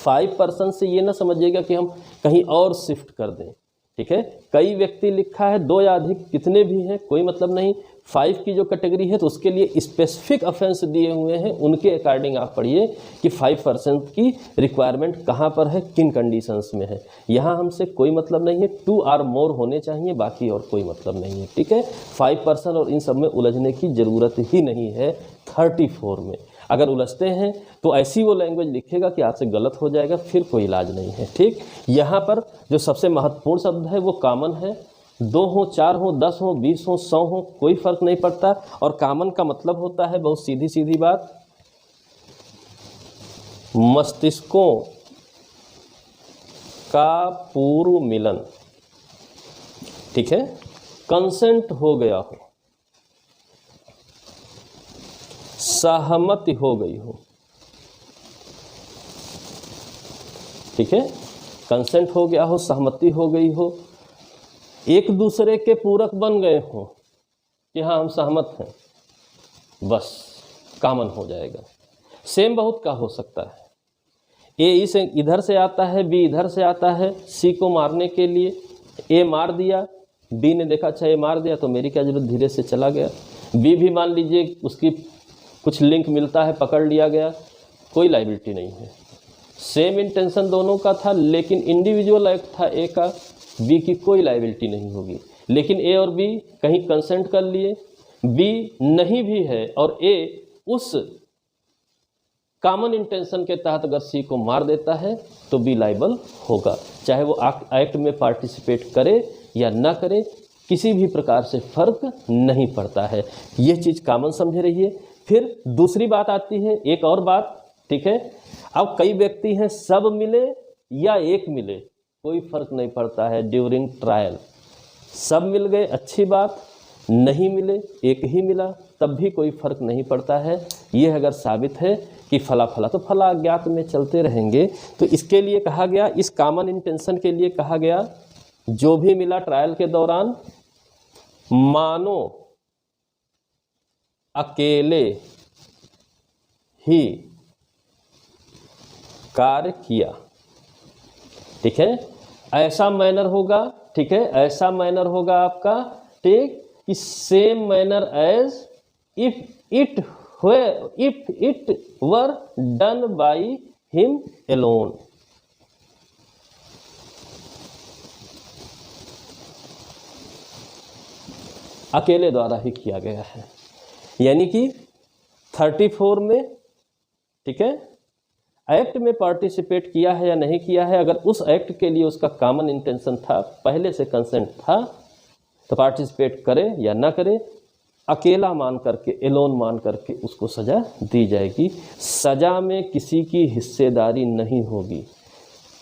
5% से ये ना समझिएगा कि हम कहीं और शिफ्ट कर दें। ठीक है, कई व्यक्ति लिखा है, दो या अधिक कितने भी हैं कोई मतलब नहीं। 5 की जो कैटेगरी है तो उसके लिए स्पेसिफिक ऑफेंस दिए हुए हैं, उनके अकॉर्डिंग आप पढ़िए कि 5% की रिक्वायरमेंट कहाँ पर है, किन कंडीशंस में है। यहाँ हमसे कोई मतलब नहीं है, 2 और मोर होने चाहिए, बाकी और कोई मतलब नहीं है। ठीक है, 5% और इन सब में उलझने की ज़रूरत ही नहीं है 34 में। अगर उलझते हैं तो ऐसी वो लैंग्वेज लिखेगा कि आपसे गलत हो जाएगा, फिर कोई इलाज नहीं है। ठीक, यहाँ पर जो सबसे महत्वपूर्ण शब्द है वो कॉमन है। 2 हो, 4 हो, 10 हो, 20 हो, 100 हो, कोई फर्क नहीं पड़ता। और कॉमन का मतलब होता है, बहुत सीधी सीधी बात, मस्तिष्कों का पूर्व मिलन। ठीक है, कंसेंट हो गया हो, सहमति हो गई हो। ठीक है, कंसेंट हो गया हो, सहमति हो गई हो, एक दूसरे के पूरक बन गए हो कि हाँ हम सहमत हैं, बस कॉमन हो जाएगा। सेम बहुत का हो सकता है, ए इस इधर से आता है, बी इधर से आता है, सी को मारने के लिए ए मार दिया, बी ने देखा अच्छा ए मार दिया तो मेरी क्या जरूरत, धीरे से चला गया। बी भी मान लीजिए उसकी कुछ लिंक मिलता है, पकड़ लिया गया, कोई लायबिलिटी नहीं है। सेम इंटेंशन दोनों का था, लेकिन इंडिविजुअल एक्ट था ए का, बी की कोई लायबिलिटी नहीं होगी। लेकिन ए और बी कहीं कंसेंट कर लिए, बी नहीं भी है और ए उस कॉमन इंटेंशन के तहत अगर सी को मार देता है तो बी लाइबल होगा, चाहे वो एक्ट में पार्टिसिपेट करे या ना करे, किसी भी प्रकार से फर्क नहीं पड़ता है। ये चीज़ कॉमन समझे रहिए। फिर दूसरी बात आती है, एक और बात, ठीक है। अब कई व्यक्ति हैं, सब मिले या एक मिले कोई फर्क नहीं पड़ता है ड्यूरिंग ट्रायल। सब मिल गए अच्छी बात, नहीं मिले एक ही मिला तब भी कोई फर्क नहीं पड़ता है। ये अगर साबित है कि फला फला तो फला अज्ञात में चलते रहेंगे। तो इसके लिए कहा गया, इस कॉमन इंटेंशन के लिए कहा गया, जो भी मिला ट्रायल के दौरान मानो अकेले ही कार्य किया, ठीक है। ऐसा मैनर होगा, ठीक है, ऐसा मैनर होगा आपका, ठीक, कि same manner as if it were done by him alone. अकेले द्वारा ही किया गया है, यानी कि 34 में, ठीक है, एक्ट में पार्टिसिपेट किया है या नहीं किया है, अगर उस एक्ट के लिए उसका कॉमन इंटेंशन था, पहले से कंसेंट था, तो पार्टिसिपेट करे या ना करे, अकेला मान करके, एलोन मान करके उसको सज़ा दी जाएगी। सज़ा में किसी की हिस्सेदारी नहीं होगी।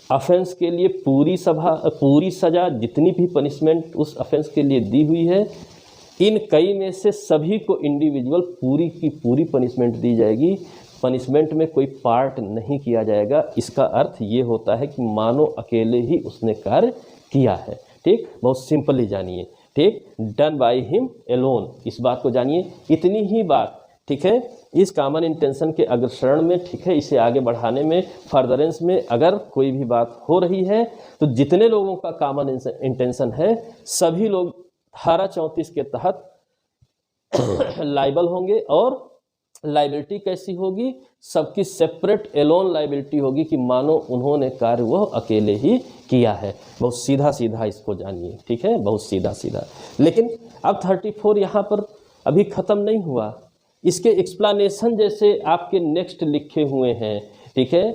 ऑफेंस के लिए पूरी सज़ा, जितनी भी पनिशमेंट उस ऑफेंस के लिए दी हुई है, इन कई में से सभी को इंडिविजुअल पूरी की पूरी पनिशमेंट दी जाएगी। पनिशमेंट में कोई पार्ट नहीं किया जाएगा। इसका अर्थ ये होता है कि मानो अकेले ही उसने कार्य किया है, ठीक। बहुत सिंपली जानिए, ठीक, डन बाय हिम एलोन, इस बात को जानिए। इतनी ही बात, ठीक है, इस कॉमन इंटेंशन के अग्रसरण में, ठीक है, इसे आगे बढ़ाने में, फर्दरेंस में अगर कोई भी बात हो रही है तो जितने लोगों का कॉमन इंटेंशन है सभी लोग धारा 34 के तहत लाइबल होंगे। और लाइबिलिटी कैसी होगी? सबकी सेपरेट एलोन लाइबिलिटी होगी कि मानो उन्होंने कार्य वह अकेले ही किया है। बहुत सीधा सीधा इसको जानिए, ठीक है, बहुत सीधा सीधा। लेकिन अब 34 यहाँ पर अभी ख़त्म नहीं हुआ, इसके एक्सप्लेनेशन जैसे आपके नेक्स्ट लिखे हुए हैं, ठीक है,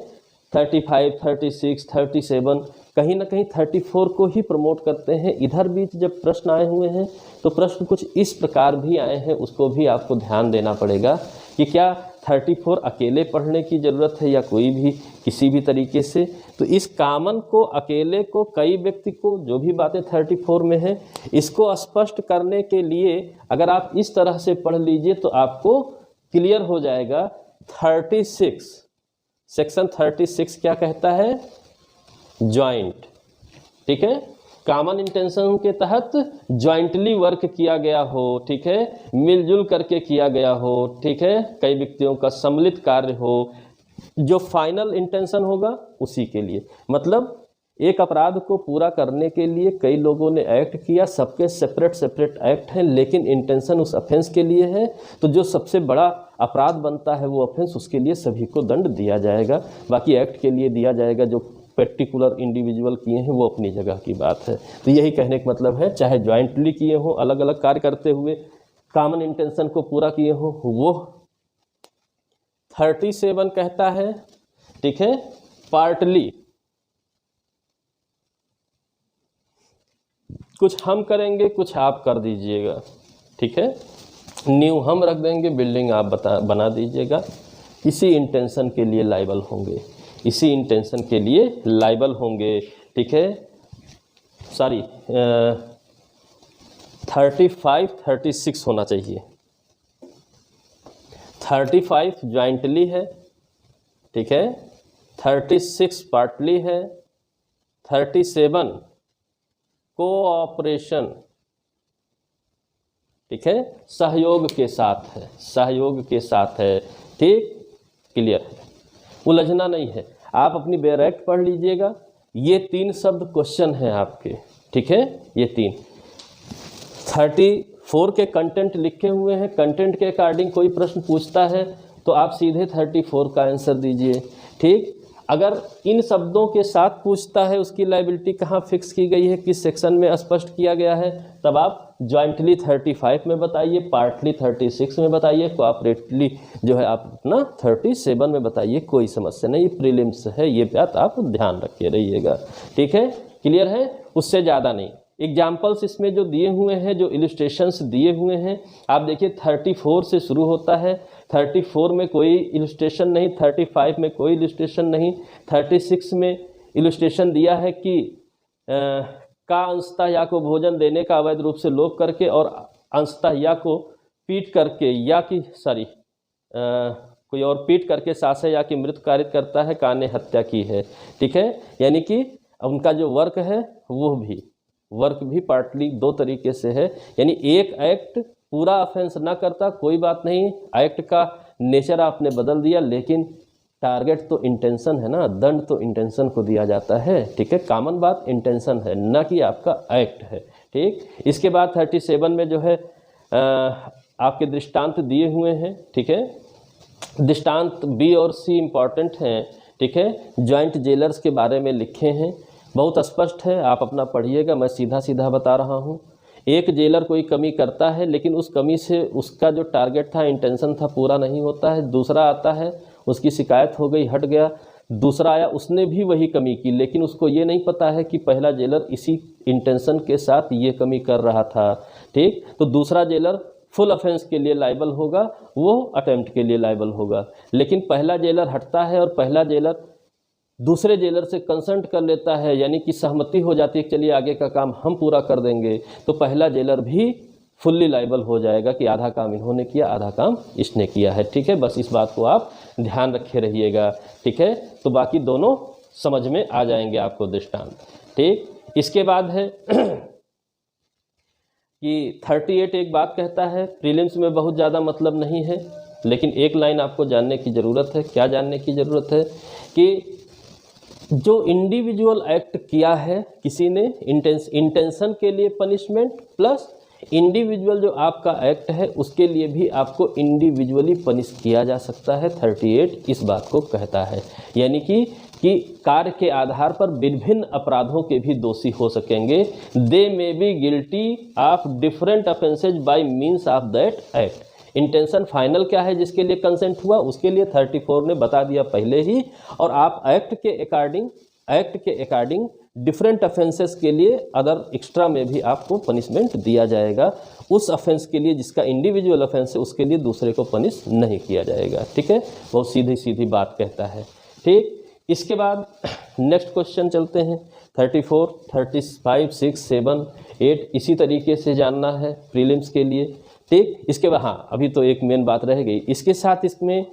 35, 36, 37, कहीं ना कहीं 34 को ही प्रमोट करते हैं। इधर बीच जब प्रश्न आए हुए हैं तो प्रश्न कुछ इस प्रकार भी आए हैं, उसको भी आपको ध्यान देना पड़ेगा कि क्या 34 अकेले पढ़ने की ज़रूरत है या कोई भी किसी भी तरीके से। तो इस कॉमन को, अकेले को, कई व्यक्ति को, जो भी बातें 34 में हैं, इसको स्पष्ट करने के लिए अगर आप इस तरह से पढ़ लीजिए तो आपको क्लियर हो जाएगा। 36, सेक्शन 36 क्या कहता है? जॉइंट, ठीक है, कॉमन इंटेंशन के तहत जॉइंटली वर्क किया गया हो, ठीक है, मिलजुल करके किया गया हो, ठीक है, कई व्यक्तियों का सम्मिलित कार्य हो, जो फाइनल इंटेंशन होगा उसी के लिए। मतलब एक अपराध को पूरा करने के लिए कई लोगों ने एक्ट किया, सबके सेपरेट सेपरेट एक्ट हैं, लेकिन इंटेंशन उस ऑफेंस के लिए है। तो जो सबसे बड़ा अपराध बनता है वो ऑफेंस, उसके लिए सभी को दंड दिया जाएगा। बाकी एक्ट के लिए दिया जाएगा, जो पर्टिकुलर इंडिविजुअल किए हैं वो अपनी जगह की बात है। तो यही कहने का मतलब है, चाहे ज्वाइंटली किए हों, अलग अलग कार्य करते हुए कॉमन इंटेंशन को पूरा किए हों, वो 37 कहता है, ठीक है, पार्टली। कुछ हम करेंगे, कुछ आप कर दीजिएगा, ठीक है, नींव हम रख देंगे, बिल्डिंग आप बना दीजिएगा। इसी इंटेंशन के लिए लाइबल होंगे, इसी इंटेंशन के लिए लाइबल होंगे, ठीक है। सॉरी, 35, 36 होना चाहिए। 35 ज्वाइंटली है, ठीक है, 36 पार्टली है, 37 कोऑपरेशन, ठीक है, सहयोग के साथ है, सहयोग के साथ है, ठीक, क्लियर है, उलझना नहीं है। आप अपनी बैरेक्ट पढ़ लीजिएगा, ये 3 शब्द क्वेश्चन हैं आपके, ठीक है, ये 3। 34 के कंटेंट लिखे हुए हैं, कंटेंट के अकॉर्डिंग कोई प्रश्न पूछता है तो आप सीधे 34 का आंसर दीजिए, ठीक। अगर इन शब्दों के साथ पूछता है, उसकी लायबिलिटी कहाँ फिक्स की गई है, किस सेक्शन में स्पष्ट किया गया है, तब आप जॉइंटली 35 में बताइए, पार्टली 36 में बताइए, कोऑपरेटिवली जो है आप अपना 37 में बताइए, कोई समस्या नहीं, प्रीलिम्स है, ये बात आप ध्यान रखे रहिएगा। ठीक है, क्लियर है, उससे ज़्यादा नहीं। एग्जाम्पल्स इसमें जो दिए हुए हैं, जो इलस्ट्रेशंस दिए हुए हैं, आप देखिए 34 से शुरू होता है, 34 में कोई इलस्ट्रेशन नहीं, 35 में कोई इलस्ट्रेशन नहीं, 36 में इलस्ट्रेशन दिया है कि का अंशतः या को भोजन देने का अवैध रूप से लोप करके और अंशतः या को पीट करके या की कोई और पीट करके सासे या की मृत्यु कारित करता है, का ने हत्या की है। ठीक है, यानी कि उनका जो वर्क है वो भी वर्क भी पार्टली दो तरीके से है, यानी एक एक्ट पूरा ऑफेंस ना करता कोई बात नहीं, एक्ट का नेचर आपने बदल दिया, लेकिन टारगेट तो इंटेंशन है ना, दंड तो इंटेंशन को दिया जाता है। ठीक है, कॉमन बात इंटेंशन है, ना कि आपका एक्ट है। ठीक, इसके बाद 37 में जो है आपके दृष्टांत दिए हुए हैं। ठीक है, दृष्टांत बी और सी इम्पॉर्टेंट हैं। ठीक है, जॉइंट जेलर्स के बारे में लिखे हैं, बहुत स्पष्ट है, आप अपना पढ़िएगा, मैं सीधा सीधा बता रहा हूँ। एक जेलर कोई कमी करता है, लेकिन उस कमी से उसका जो टारगेट था, इंटेंशन था, पूरा नहीं होता है। दूसरा आता है, उसकी शिकायत हो गई, हट गया, दूसरा आया, उसने भी वही कमी की, लेकिन उसको ये नहीं पता है कि पहला जेलर इसी इंटेंशन के साथ ये कमी कर रहा था। ठीक, तो दूसरा जेलर फुल ऑफेंस के लिए लाइबल होगा, वो अटेम्प्ट के लिए लाइबल होगा। लेकिन पहला जेलर हटता है और पहला जेलर दूसरे जेलर से कंसल्ट कर लेता है, यानी कि सहमति हो जाती है, चलिए आगे का काम हम पूरा कर देंगे, तो पहला जेलर भी फुल्ली लाइबल हो जाएगा कि आधा काम इन्होंने किया, आधा काम इसने किया है। ठीक है, बस इस बात को आप ध्यान रखे रहिएगा। ठीक है, तो बाकी दोनों समझ में आ जाएंगे आपको दृष्टांत। ठीक, इसके बाद है कि 38 एक बात कहता है, प्रीलिम्स में बहुत ज़्यादा मतलब नहीं है, लेकिन एक लाइन आपको जानने की ज़रूरत है। क्या जानने की ज़रूरत है? कि जो इंडिविजुअल एक्ट किया है किसी ने, इंटेंशन के लिए पनिशमेंट प्लस इंडिविजुअल जो आपका एक्ट है उसके लिए भी आपको इंडिविजुअली पनिश किया जा सकता है। 38 इस बात को कहता है, यानी कि कार्य के आधार पर विभिन्न अपराधों के भी दोषी हो सकेंगे। They may be guilty of different offences by means of that act. Intention final क्या है जिसके लिए कंसेंट हुआ, उसके लिए 34 ने बता दिया पहले ही, और आप एक्ट के अकॉर्डिंग डिफरेंट ऑफेंसेस के लिए अदर एक्स्ट्रा में भी आपको पनिशमेंट दिया जाएगा। उस ऑफेंस के लिए जिसका इंडिविजुअल ऑफेंस है उसके लिए दूसरे को पनिश नहीं किया जाएगा। ठीक है, बहुत सीधी सीधी बात कहता है। ठीक, इसके बाद नेक्स्ट क्वेश्चन चलते हैं। 34, 35, 6, 7, 8 इसी तरीके से जानना है प्रीलिम्स के लिए। ठीक, इसके बाद हाँ, अभी तो एक मेन बात रह गई, इसके साथ इसमें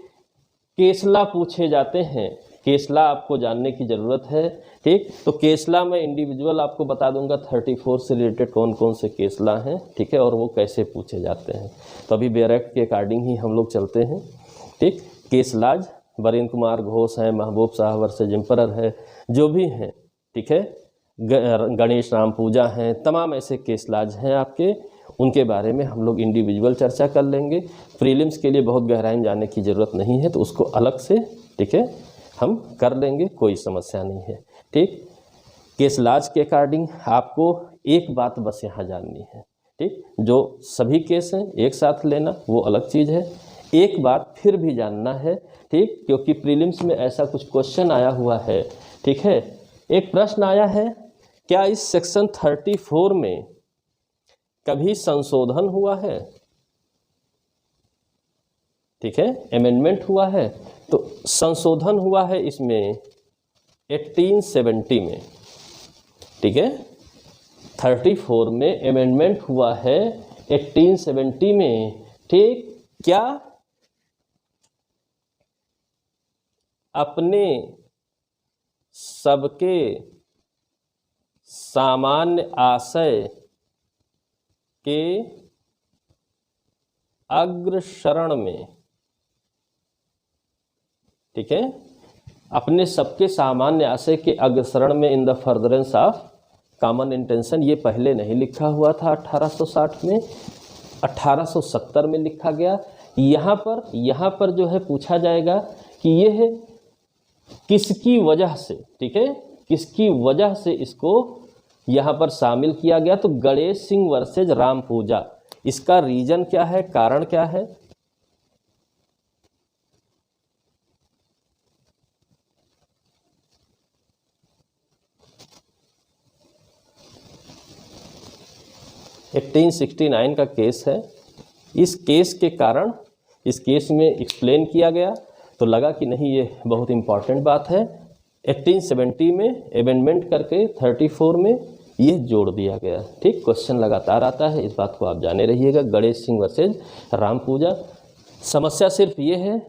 केसला पूछे जाते हैं। केसला आपको जानने की ज़रूरत है। ठीक, तो केसला में इंडिविजुअल आपको बता दूंगा 34 से रिलेटेड कौन कौन से केसला हैं। ठीक है, और वो कैसे पूछे जाते हैं। तो अभी बेयर एक्ट के अकॉर्डिंग ही हम लोग चलते हैं। ठीक, केसलाज वरिंद्र कुमार घोष हैं, महबूब साहब वर्सेज एम्परर है, जो भी हैं। ठीक है, गणेश राम पूजा हैं, तमाम ऐसे केसलाज हैं आपके, उनके बारे में हम लोग इंडिविजुअल चर्चा कर लेंगे। प्रीलिम्स के लिए बहुत गहराई में जाने की ज़रूरत नहीं है, तो उसको अलग से ठीक है हम कर लेंगे, कोई समस्या नहीं है। ठीक, केस लाज के अकॉर्डिंग आपको एक बात बस यहाँ जाननी है। ठीक, जो सभी केस हैं एक साथ लेना वो अलग चीज़ है, एक बात फिर भी जानना है। ठीक, क्योंकि प्रीलिम्स में ऐसा कुछ क्वेश्चन आया हुआ है। ठीक है, एक प्रश्न आया है, क्या इस सेक्शन 34 में कभी संशोधन हुआ है? ठीक है, अमेंडमेंट हुआ है। तो संशोधन हुआ है इसमें 1870 में। ठीक है, 34 में अमेंडमेंट हुआ है 1870 में। ठीक, क्या अपने सबके सामान्य आशय के अग्रसरण में, ठीक है, अपने सबके सामान्य आशय के अग्रसरण में in the furtherance of common intention, ये पहले नहीं लिखा हुआ था 1860 में, 1870 में लिखा गया। यहाँ पर जो है पूछा जाएगा कि ये है किसकी वजह से, ठीक है, किसकी वजह से इसको यहाँ पर शामिल किया गया। तो गणेश सिंह वर्सेज राम पूजा, इसका रीजन क्या है, कारण क्या है? एटीन 69 का केस है। इस केस के कारण, इस केस में एक्सप्लेन किया गया तो लगा कि नहीं ये बहुत इंपॉर्टेंट बात है। 1870 में अमेंडमेंट करके 34 में ये जोड़ दिया गया। ठीक, क्वेश्चन लगातार आता है, इस बात को आप जाने रहिएगा। गणेश सिंह वर्सेज राम पूजा। समस्या सिर्फ ये है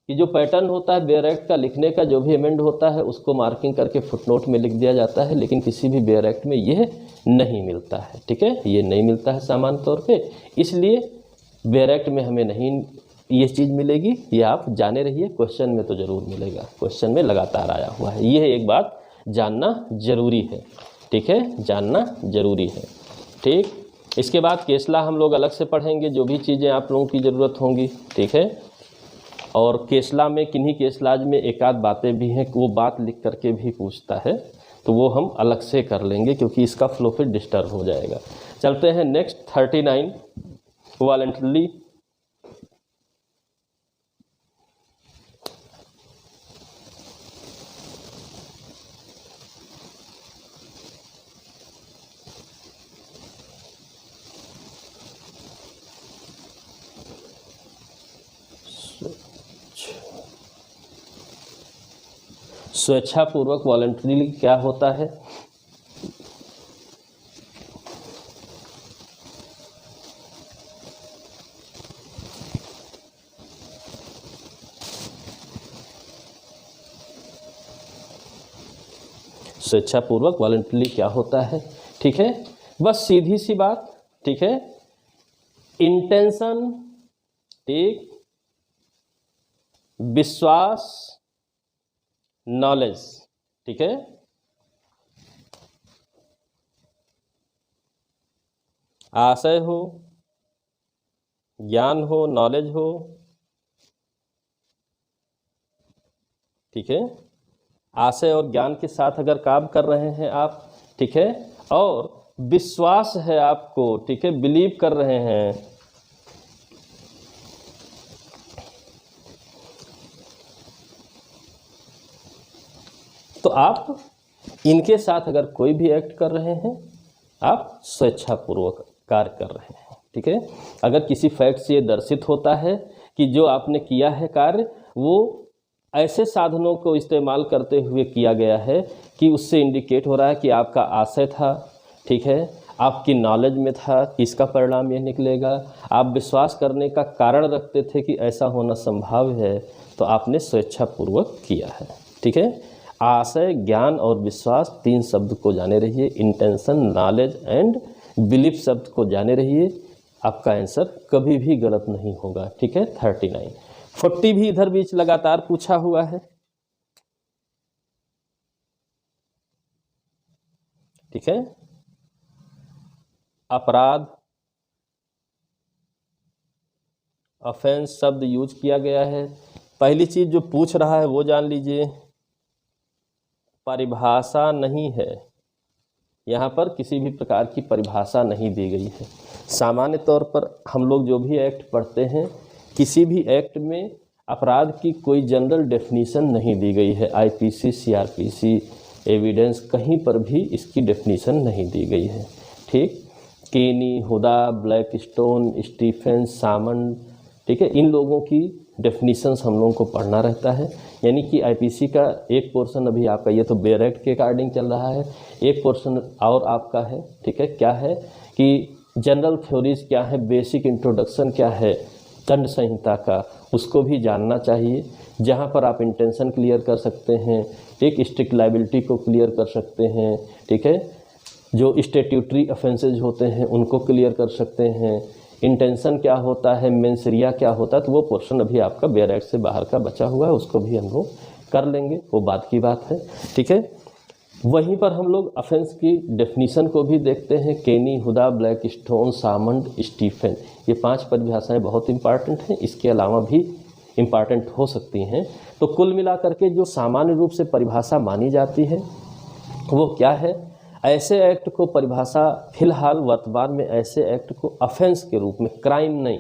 कि जो पैटर्न होता है बेयर एक्ट का लिखने का, जो भी अमेंड होता है उसको मार्किंग करके फुटनोट में लिख दिया जाता है, लेकिन किसी भी बेयर एक्ट में यह नहीं मिलता है। ठीक है, ये नहीं मिलता है सामान्य तौर पे, इसलिए बेयर एक्ट में हमें नहीं ये चीज़ मिलेगी। ये आप जाने रहिए, क्वेश्चन में तो ज़रूर मिलेगा, क्वेश्चन में लगातार आया हुआ है। यह एक बात जानना जरूरी है। ठीक है, जानना जरूरी है। ठीक, इसके बाद केसला हम लोग अलग से पढ़ेंगे, जो भी चीज़ें आप लोगों की ज़रूरत होंगी। ठीक है, और केसला में किन्हीं केसलाज में एक आध बातें भी हैं, वो बात लिख करके भी पूछता है, तो वो हम अलग से कर लेंगे क्योंकि इसका फ्लो फिर डिस्टर्ब हो जाएगा। चलते हैं नेक्स्ट 39 वॉलंटरली स्वेच्छापूर्वक वॉलंटरीली क्या होता है? स्वेच्छापूर्वक वॉलंटरीली क्या होता है? ठीक है, बस सीधी सी बात। ठीक है, इंटेंशन, ठीक, विश्वास, नॉलेज। ठीक है, आशय हो, ज्ञान हो, नॉलेज हो। ठीक है, आशय और ज्ञान के साथ अगर काम कर रहे हैं आप, ठीक है, और विश्वास है आपको, ठीक है, बिलीव कर रहे हैं, तो आप इनके साथ अगर कोई भी एक्ट कर रहे हैं, आप स्वेच्छापूर्वक कार्य कर रहे हैं। ठीक है, अगर किसी फैक्ट से ये दर्शित होता है कि जो आपने किया है कार्य वो ऐसे साधनों को इस्तेमाल करते हुए किया गया है कि उससे इंडिकेट हो रहा है कि आपका आशय था, ठीक है, आपकी नॉलेज में था कि इसका परिणाम ये निकलेगा, आप विश्वास करने का कारण रखते थे कि ऐसा होना संभव है, तो आपने स्वेच्छापूर्वक किया है। ठीक है, आशय, ज्ञान और विश्वास, तीन शब्द को जाने रहिए। इंटेंशन, नॉलेज एंड बिलीफ शब्द को जाने रहिए। आपका आंसर कभी भी गलत नहीं होगा। ठीक है, 39 40 भी इधर बीच लगातार पूछा हुआ है। ठीक है, अपराध, ऑफेंस शब्द यूज किया गया है। पहली चीज जो पूछ रहा है वो जान लीजिए, परिभाषा नहीं है, यहाँ पर किसी भी प्रकार की परिभाषा नहीं दी गई है। सामान्य तौर पर हम लोग जो भी एक्ट पढ़ते हैं, किसी भी एक्ट में अपराध की कोई जनरल डेफिनीशन नहीं दी गई है। आईपीसी, सीआरपीसी, एविडेंस, कहीं पर भी इसकी डेफिनीशन नहीं दी गई है। ठीक, केनी, हुदा, ब्लैकस्टोन, स्टीफेन, सामंड, ठीक है, इन लोगों की डेफिनीशंस हम लोगों को पढ़ना रहता है। यानी कि आईपीसी का एक पोर्शन अभी आपका, ये तो बेयर एक्ट के अकॉर्डिंग चल रहा है, एक पोर्शन और आपका है। ठीक है, क्या है कि जनरल थ्योरीज क्या है, बेसिक इंट्रोडक्शन क्या है दंड संहिता का, उसको भी जानना चाहिए, जहाँ पर आप इंटेंशन क्लियर कर सकते हैं, एक स्ट्रिक्ट लाइबिलिटी को क्लियर कर सकते हैं। ठीक है, जो स्टैट्यूटरी ऑफेंसेज होते हैं उनको क्लियर कर सकते हैं, इंटेंशन क्या होता है, मेंसरिया क्या होता है, तो वो पोर्शन अभी आपका बेयर एक्ट से बाहर का बचा हुआ है, उसको भी हम लोग कर लेंगे, वो बात की बात है। ठीक है, वहीं पर हम लोग ऑफेंस की डेफिनीशन को भी देखते हैं। केनी, हुदा, ब्लैकस्टोन, सामंड, स्टीफन, ये 5 परिभाषाएं बहुत इंपॉर्टेंट हैं, इसके अलावा भी इम्पॉर्टेंट हो सकती हैं। तो कुल मिलाकर के जो सामान्य रूप से परिभाषा मानी जाती है वो क्या है, ऐसे एक्ट को परिभाषा फिलहाल वर्तमान में ऐसे एक्ट को ऑफेंस के रूप में, क्राइम नहीं,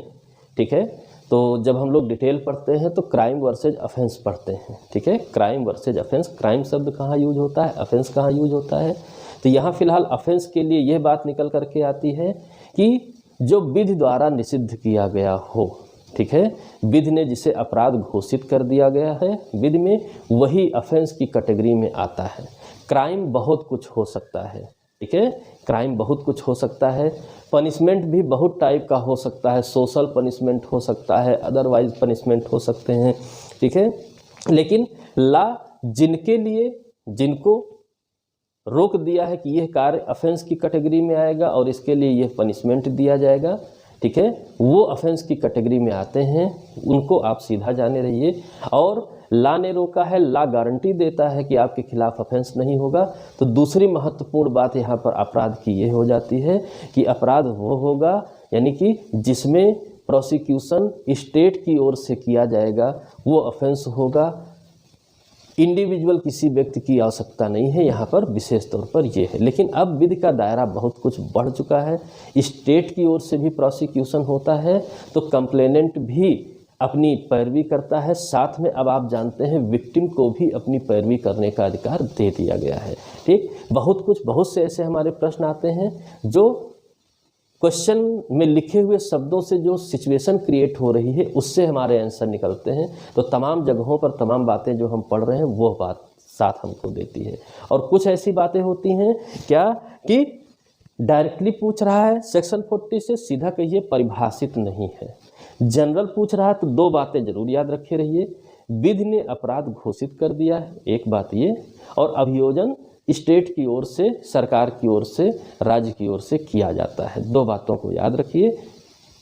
ठीक है। तो जब हम लोग डिटेल पढ़ते हैं तो क्राइम वर्सेज ऑफेंस पढ़ते हैं, ठीक है। क्राइम वर्सेज ऑफेंस, क्राइम शब्द कहाँ यूज होता है, ऑफेंस कहाँ यूज होता है। तो यहाँ फिलहाल ऑफेंस के लिए यह बात निकल करके आती है कि जो विधि द्वारा निषिद्ध किया गया हो, ठीक है, विधि ने जिसे अपराध घोषित कर दिया गया है विधि में, वही ऑफेंस की कैटेगरी में आता है। क्राइम बहुत कुछ हो सकता है, ठीक है, क्राइम बहुत कुछ हो सकता है। पनिशमेंट भी बहुत टाइप का हो सकता है, सोशल पनिशमेंट हो सकता है, अदरवाइज पनिशमेंट हो सकते हैं, ठीक है। लेकिन ला जिनके लिए, जिनको रोक दिया है कि यह कार्य ऑफेंस की कैटेगरी में आएगा और इसके लिए यह पनिशमेंट दिया जाएगा, ठीक है, वो ऑफेंस की कैटेगरी में आते हैं, उनको आप सीधा जाने रहिए। और ला ने रोका है, ला गारंटी देता है कि आपके खिलाफ ऑफेंस नहीं होगा। तो दूसरी महत्वपूर्ण बात यहाँ पर अपराध की ये हो जाती है कि अपराध वो होगा यानी कि जिसमें प्रोसिक्यूशन स्टेट की ओर से किया जाएगा वो ऑफेंस होगा। इंडिविजुअल किसी व्यक्ति की आवश्यकता नहीं है, यहाँ पर विशेष तौर पर ये है। लेकिन अब विधि का दायरा बहुत कुछ बढ़ चुका है, स्टेट की ओर से भी प्रोसिक्यूशन होता है तो कंप्लेनेंट भी अपनी पैरवी करता है, साथ में अब आप जानते हैं विक्टिम को भी अपनी पैरवी करने का अधिकार दे दिया गया है, ठीक। बहुत से ऐसे हमारे प्रश्न आते हैं जो क्वेश्चन में लिखे हुए शब्दों से जो सिचुएशन क्रिएट हो रही है उससे हमारे आंसर निकलते हैं। तो तमाम जगहों पर तमाम बातें जो हम पढ़ रहे हैं वो बात साथ हमको देती है। और कुछ ऐसी बातें होती हैं क्या कि डायरेक्टली पूछ रहा है सेक्शन 40 से, सीधा कहिए परिभाषित नहीं है। जनरल पूछ रहा है तो दो बातें जरूर याद रखे रहिए, विधि ने अपराध घोषित कर दिया है, एक बात ये, और अभियोजन स्टेट की ओर से, सरकार की ओर से, राज्य की ओर से किया जाता है। दो बातों को याद रखिए,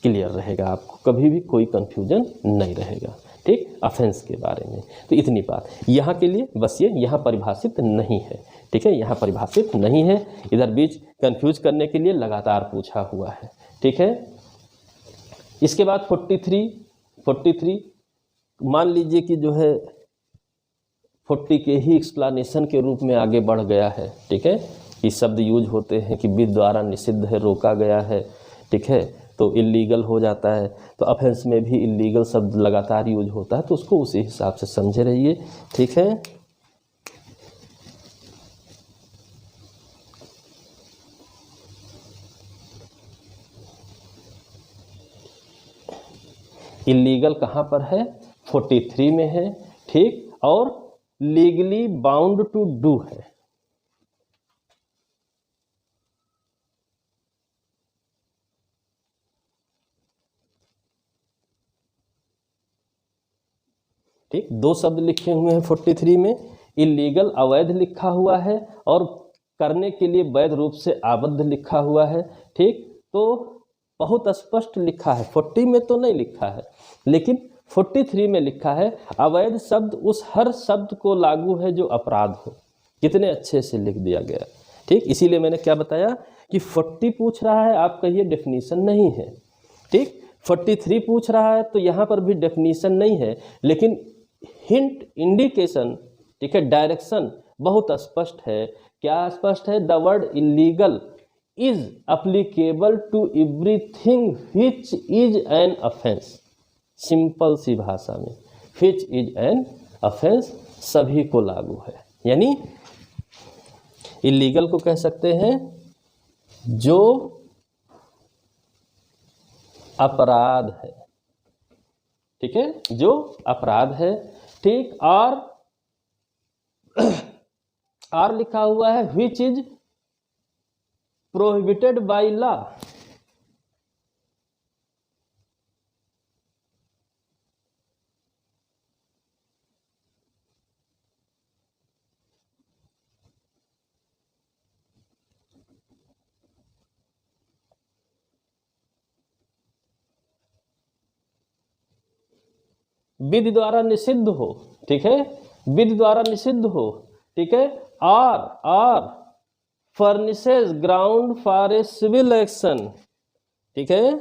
क्लियर रहेगा, आपको कभी भी कोई कंफ्यूजन नहीं रहेगा, ठीक, ऑफेंस के बारे में। तो इतनी बात यहाँ के लिए बस, ये यहाँ परिभाषित नहीं है, ठीक है, यहाँ परिभाषित नहीं है। इधर बीच कंफ्यूज करने के लिए लगातार पूछा हुआ है, ठीक है। इसके बाद 43 मान लीजिए कि जो है 40 के ही एक्सप्लेनेशन के रूप में आगे बढ़ गया है, ठीक है। ये शब्द यूज होते हैं कि विधि द्वारा निषिद्ध है, रोका गया है, ठीक है, तो इलीगल हो जाता है। तो ऑफेंस में भी इलीगल शब्द लगातार यूज होता है, तो उसको उसी हिसाब से समझे रहिए, ठीक है। इलीगल कहाँ पर है, 43 में है, ठीक, और लीगली बाउंड टू डू है, ठीक। दो शब्द लिखे हुए हैं 43 में, इलीगल अवैध लिखा हुआ है और करने के लिए वैध रूप से आबद्ध लिखा हुआ है, ठीक। तो बहुत स्पष्ट लिखा है, 40 में तो नहीं लिखा है लेकिन 43 में लिखा है, अवैध शब्द उस हर शब्द को लागू है जो अपराध हो। कितने अच्छे से लिख दिया गया, ठीक। इसीलिए मैंने क्या बताया कि 40 पूछ रहा है, आप कहिए डेफिनीशन नहीं है, ठीक। 43 पूछ रहा है तो यहाँ पर भी डेफिनीशन नहीं है, लेकिन हिंट, इंडिकेशन, ठीक है, डायरेक्शन बहुत स्पष्ट है। क्या स्पष्ट है, the word illegal is applicable to everything which is an offence. Simple सी भाषा में, व्हिच इज एन ऑफेंस सभी को लागू है, यानी इलीगल को कह सकते हैं जो अपराध है, ठीक है, जो अपराध है, ठीक। और लिखा हुआ है which is prohibited by law. विधि द्वारा निषिद्ध हो, ठीक है, विधि द्वारा निषिद्ध हो, ठीक है, और furnishes ground for a civil action, ठीक है,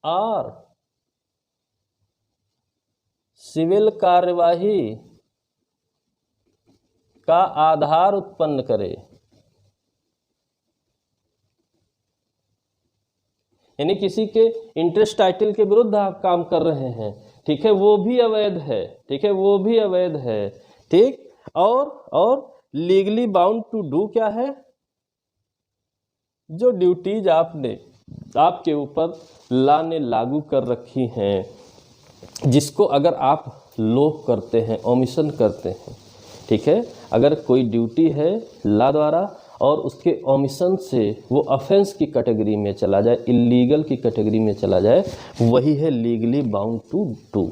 और सिविल कार्यवाही का आधार उत्पन्न करे, यानी किसी के इंटरेस्ट टाइटल के विरुद्ध आप काम कर रहे हैं, ठीक है, वो भी अवैध है, ठीक है, वो भी अवैध है, ठीक। और लीगली बाउंड टू डू क्या है, जो ड्यूटीज आपने आपके ऊपर लॉ ने लागू कर रखी हैं, जिसको अगर आप लोप करते हैं, ओमिशन करते हैं, ठीक है, अगर कोई ड्यूटी है लॉ द्वारा और उसके ओमिशन से वो ऑफेंस की कैटेगरी में चला जाए, इलीगल की कैटेगरी में चला जाए, वही है लीगली बाउंड टू डू,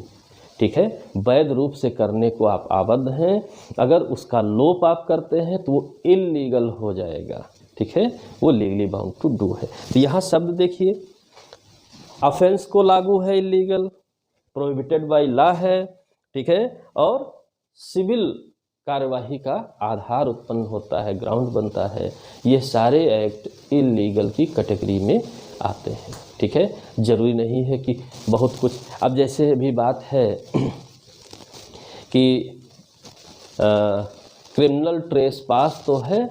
ठीक है। वैध रूप से करने को आप आबद्ध हैं, अगर उसका लोप आप करते हैं तो वो इलीगल हो जाएगा, ठीक है, वो लीगली बाउंड टू डू है। तो यहाँ शब्द देखिए, ऑफेंस को लागू है इलीगल, प्रोहिबिटेड बाय लॉ है, ठीक है, और सिविल कार्यवाही का आधार उत्पन्न होता है, ग्राउंड बनता है, ये सारे एक्ट इलीगल की कैटेगरी में आते हैं, ठीक है। जरूरी नहीं है कि बहुत कुछ, अब जैसे अभी बात है कि क्रिमिनल ट्रेसपास तो है,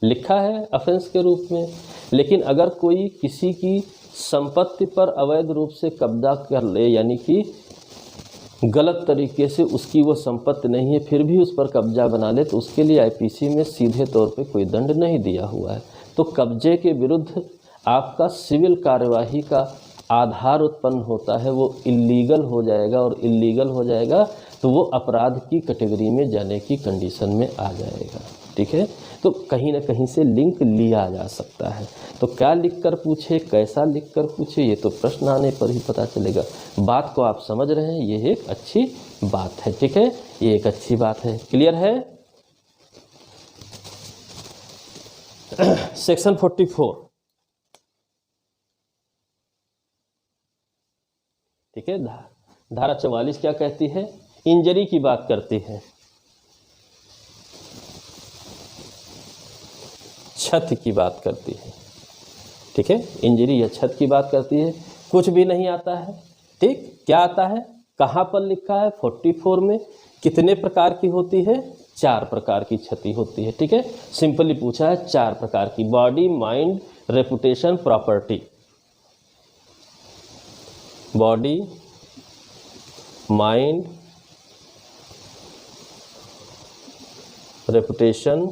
लिखा है ऑफेंस के रूप में, लेकिन अगर कोई किसी की संपत्ति पर अवैध रूप से कब्जा कर ले, यानी कि गलत तरीके से उसकी वो संपत्ति नहीं है फिर भी उस पर कब्जा बना ले, तो उसके लिए आईपीसी में सीधे तौर पे कोई दंड नहीं दिया हुआ है। तो कब्जे के विरुद्ध आपका सिविल कार्यवाही का आधार उत्पन्न होता है, वो इलीगल हो जाएगा, और इलीगल हो जाएगा तो वो अपराध की कैटेगरी में जाने की कंडीशन में आ जाएगा, ठीक है। तो कहीं ना कहीं से लिंक लिया जा सकता है। तो क्या लिख कर पूछे, कैसा लिख कर पूछे, ये तो प्रश्न आने पर ही पता चलेगा। बात को आप समझ रहे हैं, ये एक अच्छी बात है, ठीक है, ये एक अच्छी बात है। क्लियर है? सेक्शन 44, ठीक है, धारा 44 क्या कहती है? इंजरी की बात करती है, क्षति की बात करती है, ठीक है, इंजरी या क्षति की बात करती है। कुछ भी नहीं आता है, ठीक, क्या आता है, कहाँ पर लिखा है? 44 में। कितने प्रकार की होती है? 4 प्रकार की क्षति होती है, ठीक है। सिंपली पूछा है 4 प्रकार की, body, mind, reputation, property. Body, mind, reputation,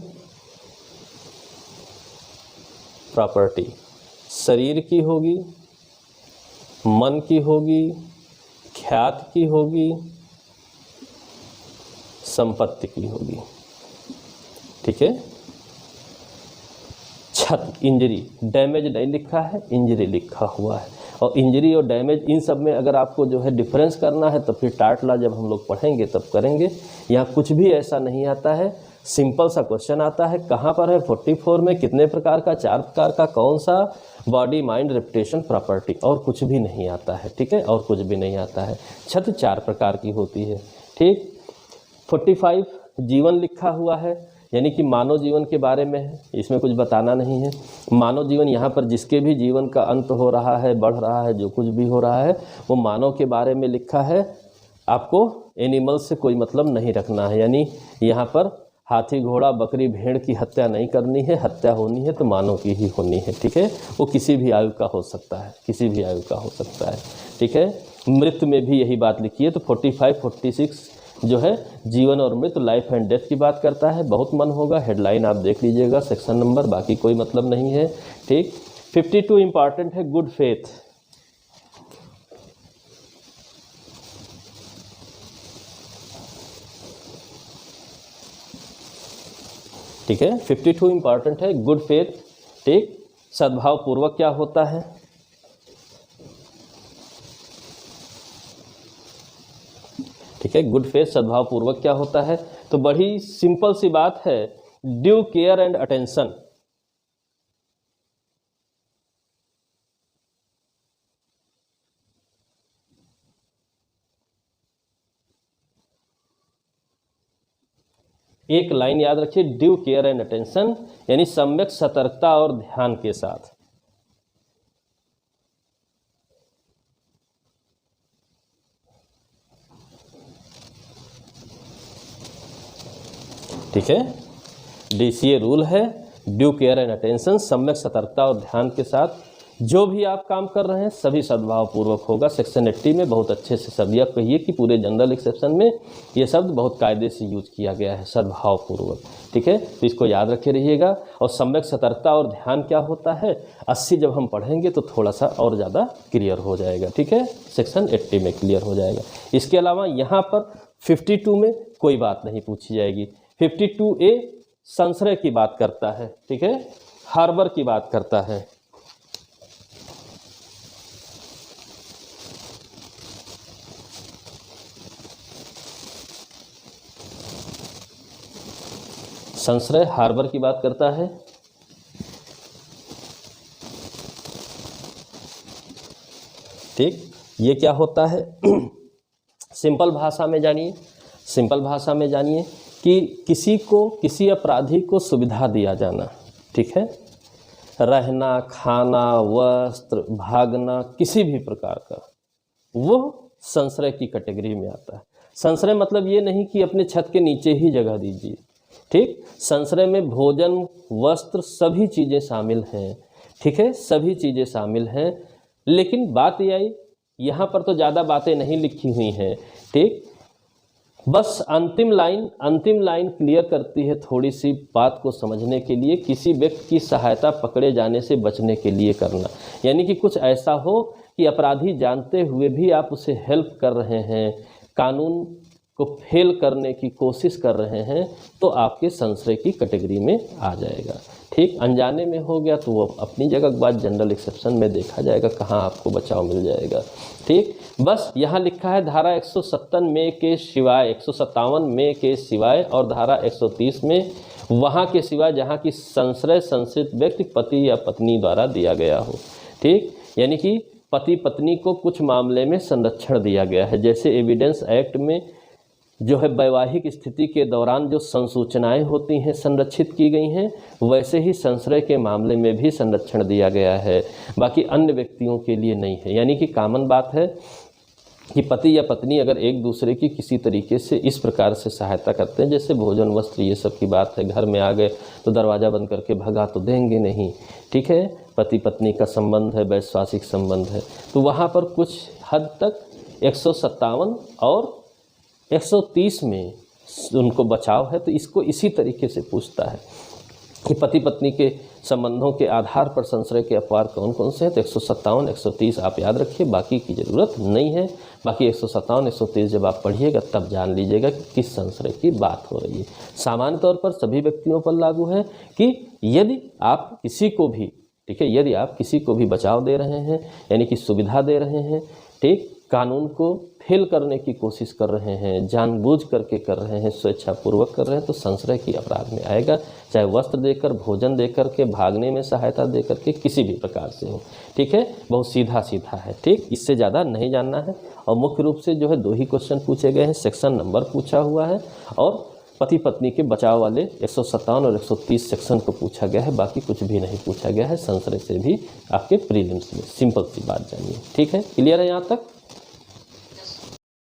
property. शरीर की होगी, मन की होगी, ख्यात की होगी, संपत्ति की होगी, ठीक है। क्षति, इंजरी, डैमेज नहीं लिखा है, इंजरी लिखा हुआ है। और इंजरी और डैमेज, इन सब में अगर आपको जो है डिफरेंस करना है तो फिर टाट लॉ जब हम लोग पढ़ेंगे तब करेंगे। यहाँ कुछ भी ऐसा नहीं आता है, सिंपल सा क्वेश्चन आता है, कहाँ पर है? 44 में। कितने प्रकार का? 4 प्रकार का। कौन सा? Body, mind, reputation, property. और कुछ भी नहीं आता है, ठीक है, और कुछ भी नहीं आता है। क्षति 4 प्रकार की होती है, ठीक। 45 जीवन लिखा हुआ है, यानी कि मानव जीवन के बारे में है, इसमें कुछ बताना नहीं है। मानव जीवन, यहाँ पर जिसके भी जीवन का अंत हो रहा है, बढ़ रहा है, जो कुछ भी हो रहा है वो मानव के बारे में लिखा है। आपको एनिमल से कोई मतलब नहीं रखना है, यानी यहाँ पर हाथी, घोड़ा, बकरी, भेड़ की हत्या नहीं करनी है। हत्या होनी है तो मानव की ही होनी है, ठीक है। वो किसी भी आयु का हो सकता है, किसी भी आयु का हो सकता है, ठीक है। मृत में भी यही बात लिखी है। तो 45, 46 जो है जीवन और मृत, लाइफ एंड डेथ की बात करता है। बहुत मन होगा, हेडलाइन आप देख लीजिएगा, सेक्शन नंबर, बाकी कोई मतलब नहीं है, ठीक। 52 इंपॉर्टेंट है, गुड फेथ। ठीक है, 52 इंपॉर्टेंट है, गुड फेथ, ठीक। सद्भाव पूर्वक क्या होता है? ठीक है, गुड फेथ, सद्भाव पूर्वक क्या होता है? तो बड़ी सिंपल सी बात है, ड्यू केयर एंड अटेंशन। एक लाइन याद रखिए, ड्यू केयर एंड अटेंशन, यानी सम्यक सतर्कता और ध्यान के साथ। ठीक है। DCA रूल है, ड्यू केयर एंड अटेंशन, सम्यक सतर्कता और ध्यान के साथ जो भी आप काम कर रहे हैं सभी सद्भाव पूर्वक होगा। सेक्शन 80 में बहुत अच्छे से सभी आप कहिए कि पूरे जनरल एक्सेप्शन में ये शब्द बहुत कायदे से यूज किया गया है, सद्भाव पूर्वक, ठीक है। तो इसको याद रखे रहिएगा। और सम्यक सतर्कता और ध्यान क्या होता है, 80 जब हम पढ़ेंगे तो थोड़ा सा और ज़्यादा क्लियर हो जाएगा, ठीक है। सेक्शन 80 में क्लियर हो जाएगा। इसके अलावा यहाँ पर 52 में कोई बात नहीं पूछी जाएगी। 52A संश्रय की बात करता है, ठीक है, हार्बर की बात करता है। संश्रय हार्बर की बात करता है। ठीक, ये क्या होता है सिंपल भाषा में जानिए, सिंपल भाषा में जानिए कि किसी को, किसी अपराधी को सुविधा दिया जाना, ठीक है, रहना, खाना, वस्त्र, भागना, किसी भी प्रकार का, वो संश्रय की कैटेगरी में आता है। संश्रय मतलब ये नहीं कि अपने छत के नीचे ही जगह दीजिए, ठीक। संश्रय में भोजन, वस्त्र, सभी चीज़ें शामिल हैं, ठीक है, सभी चीज़ें शामिल हैं। लेकिन बात ये आई, यहाँ पर तो ज़्यादा बातें नहीं लिखी हुई हैं, ठीक। बस अंतिम लाइन क्लियर करती है थोड़ी सी बात को समझने के लिए, किसी व्यक्ति की सहायता पकड़े जाने से बचने के लिए करना। यानी कि कुछ ऐसा हो कि अपराधी जानते हुए भी आप उसे हेल्प कर रहे हैं, कानून को फेल करने की कोशिश कर रहे हैं, तो आपके संश्रय की कैटेगरी में आ जाएगा, ठीक। अनजाने में हो गया तो वो अपनी जगह के बाद जनरल एक्सेप्शन में देखा जाएगा कहाँ आपको बचाव मिल जाएगा, ठीक। बस यहाँ लिखा है धारा 157 में के सिवाय, 157 में के सिवाय और धारा 130 में वहाँ के सिवाय जहाँ की संश्रय संश्रित व्यक्ति पति या पत्नी द्वारा दिया गया हो, ठीक। यानी कि पति पत्नी को कुछ मामले में संरक्षण दिया गया है। जैसे एविडेंस एक्ट में जो है वैवाहिक स्थिति के दौरान जो संसूचनाएं होती हैं संरक्षित की गई हैं, वैसे ही संश्रय के मामले में भी संरक्षण दिया गया है, बाकी अन्य व्यक्तियों के लिए नहीं है। यानी कि कॉमन बात है कि पति या पत्नी अगर एक दूसरे की किसी तरीके से इस प्रकार से सहायता करते हैं, जैसे भोजन, वस्त्र, ये सब की बात है, घर में आ गए तो दरवाज़ा बंद करके भगा तो देंगे नहीं, ठीक है, पति पत्नी का संबंध है, वैश्वासिक संबंध है, तो वहाँ पर कुछ हद तक 157 और 130 में उनको बचाव है। तो इसको इसी तरीके से पूछता है कि पति पत्नी के संबंधों के आधार पर संश्रय के अपवाद कौन कौन से हैं। तो 157, 130 आप याद रखिए, बाकी की ज़रूरत नहीं है। बाकी 157, 130 जब आप पढ़िएगा तब जान लीजिएगा कि किस संश्रय की बात हो रही है। सामान्य तौर पर सभी व्यक्तियों पर लागू है कि यदि आप किसी को भी, ठीक है, यदि आप किसी को भी बचाव दे रहे हैं, यानी कि सुविधा दे रहे हैं, ठीक, कानून को फेल करने की कोशिश कर रहे हैं, जानबूझ करके कर रहे हैं, स्वेच्छापूर्वक कर रहे हैं, तो संश्रय की अपराध में आएगा। चाहे वस्त्र देकर, भोजन देकर के, भागने में सहायता देकर के, किसी भी प्रकार से हो, ठीक है। बहुत सीधा सीधा है, ठीक, इससे ज़्यादा नहीं जानना है। और मुख्य रूप से जो है 2 ही क्वेश्चन पूछे गए हैं, सेक्शन नंबर पूछा हुआ है और पति पत्नी के बचाव वाले 157 और 130 सेक्शन को पूछा गया है, बाकी कुछ भी नहीं पूछा गया है। संश्रय से भी आपके प्रीलिम्स में सिंपल सी बात जानिए, ठीक है। क्लियर है यहाँ तक?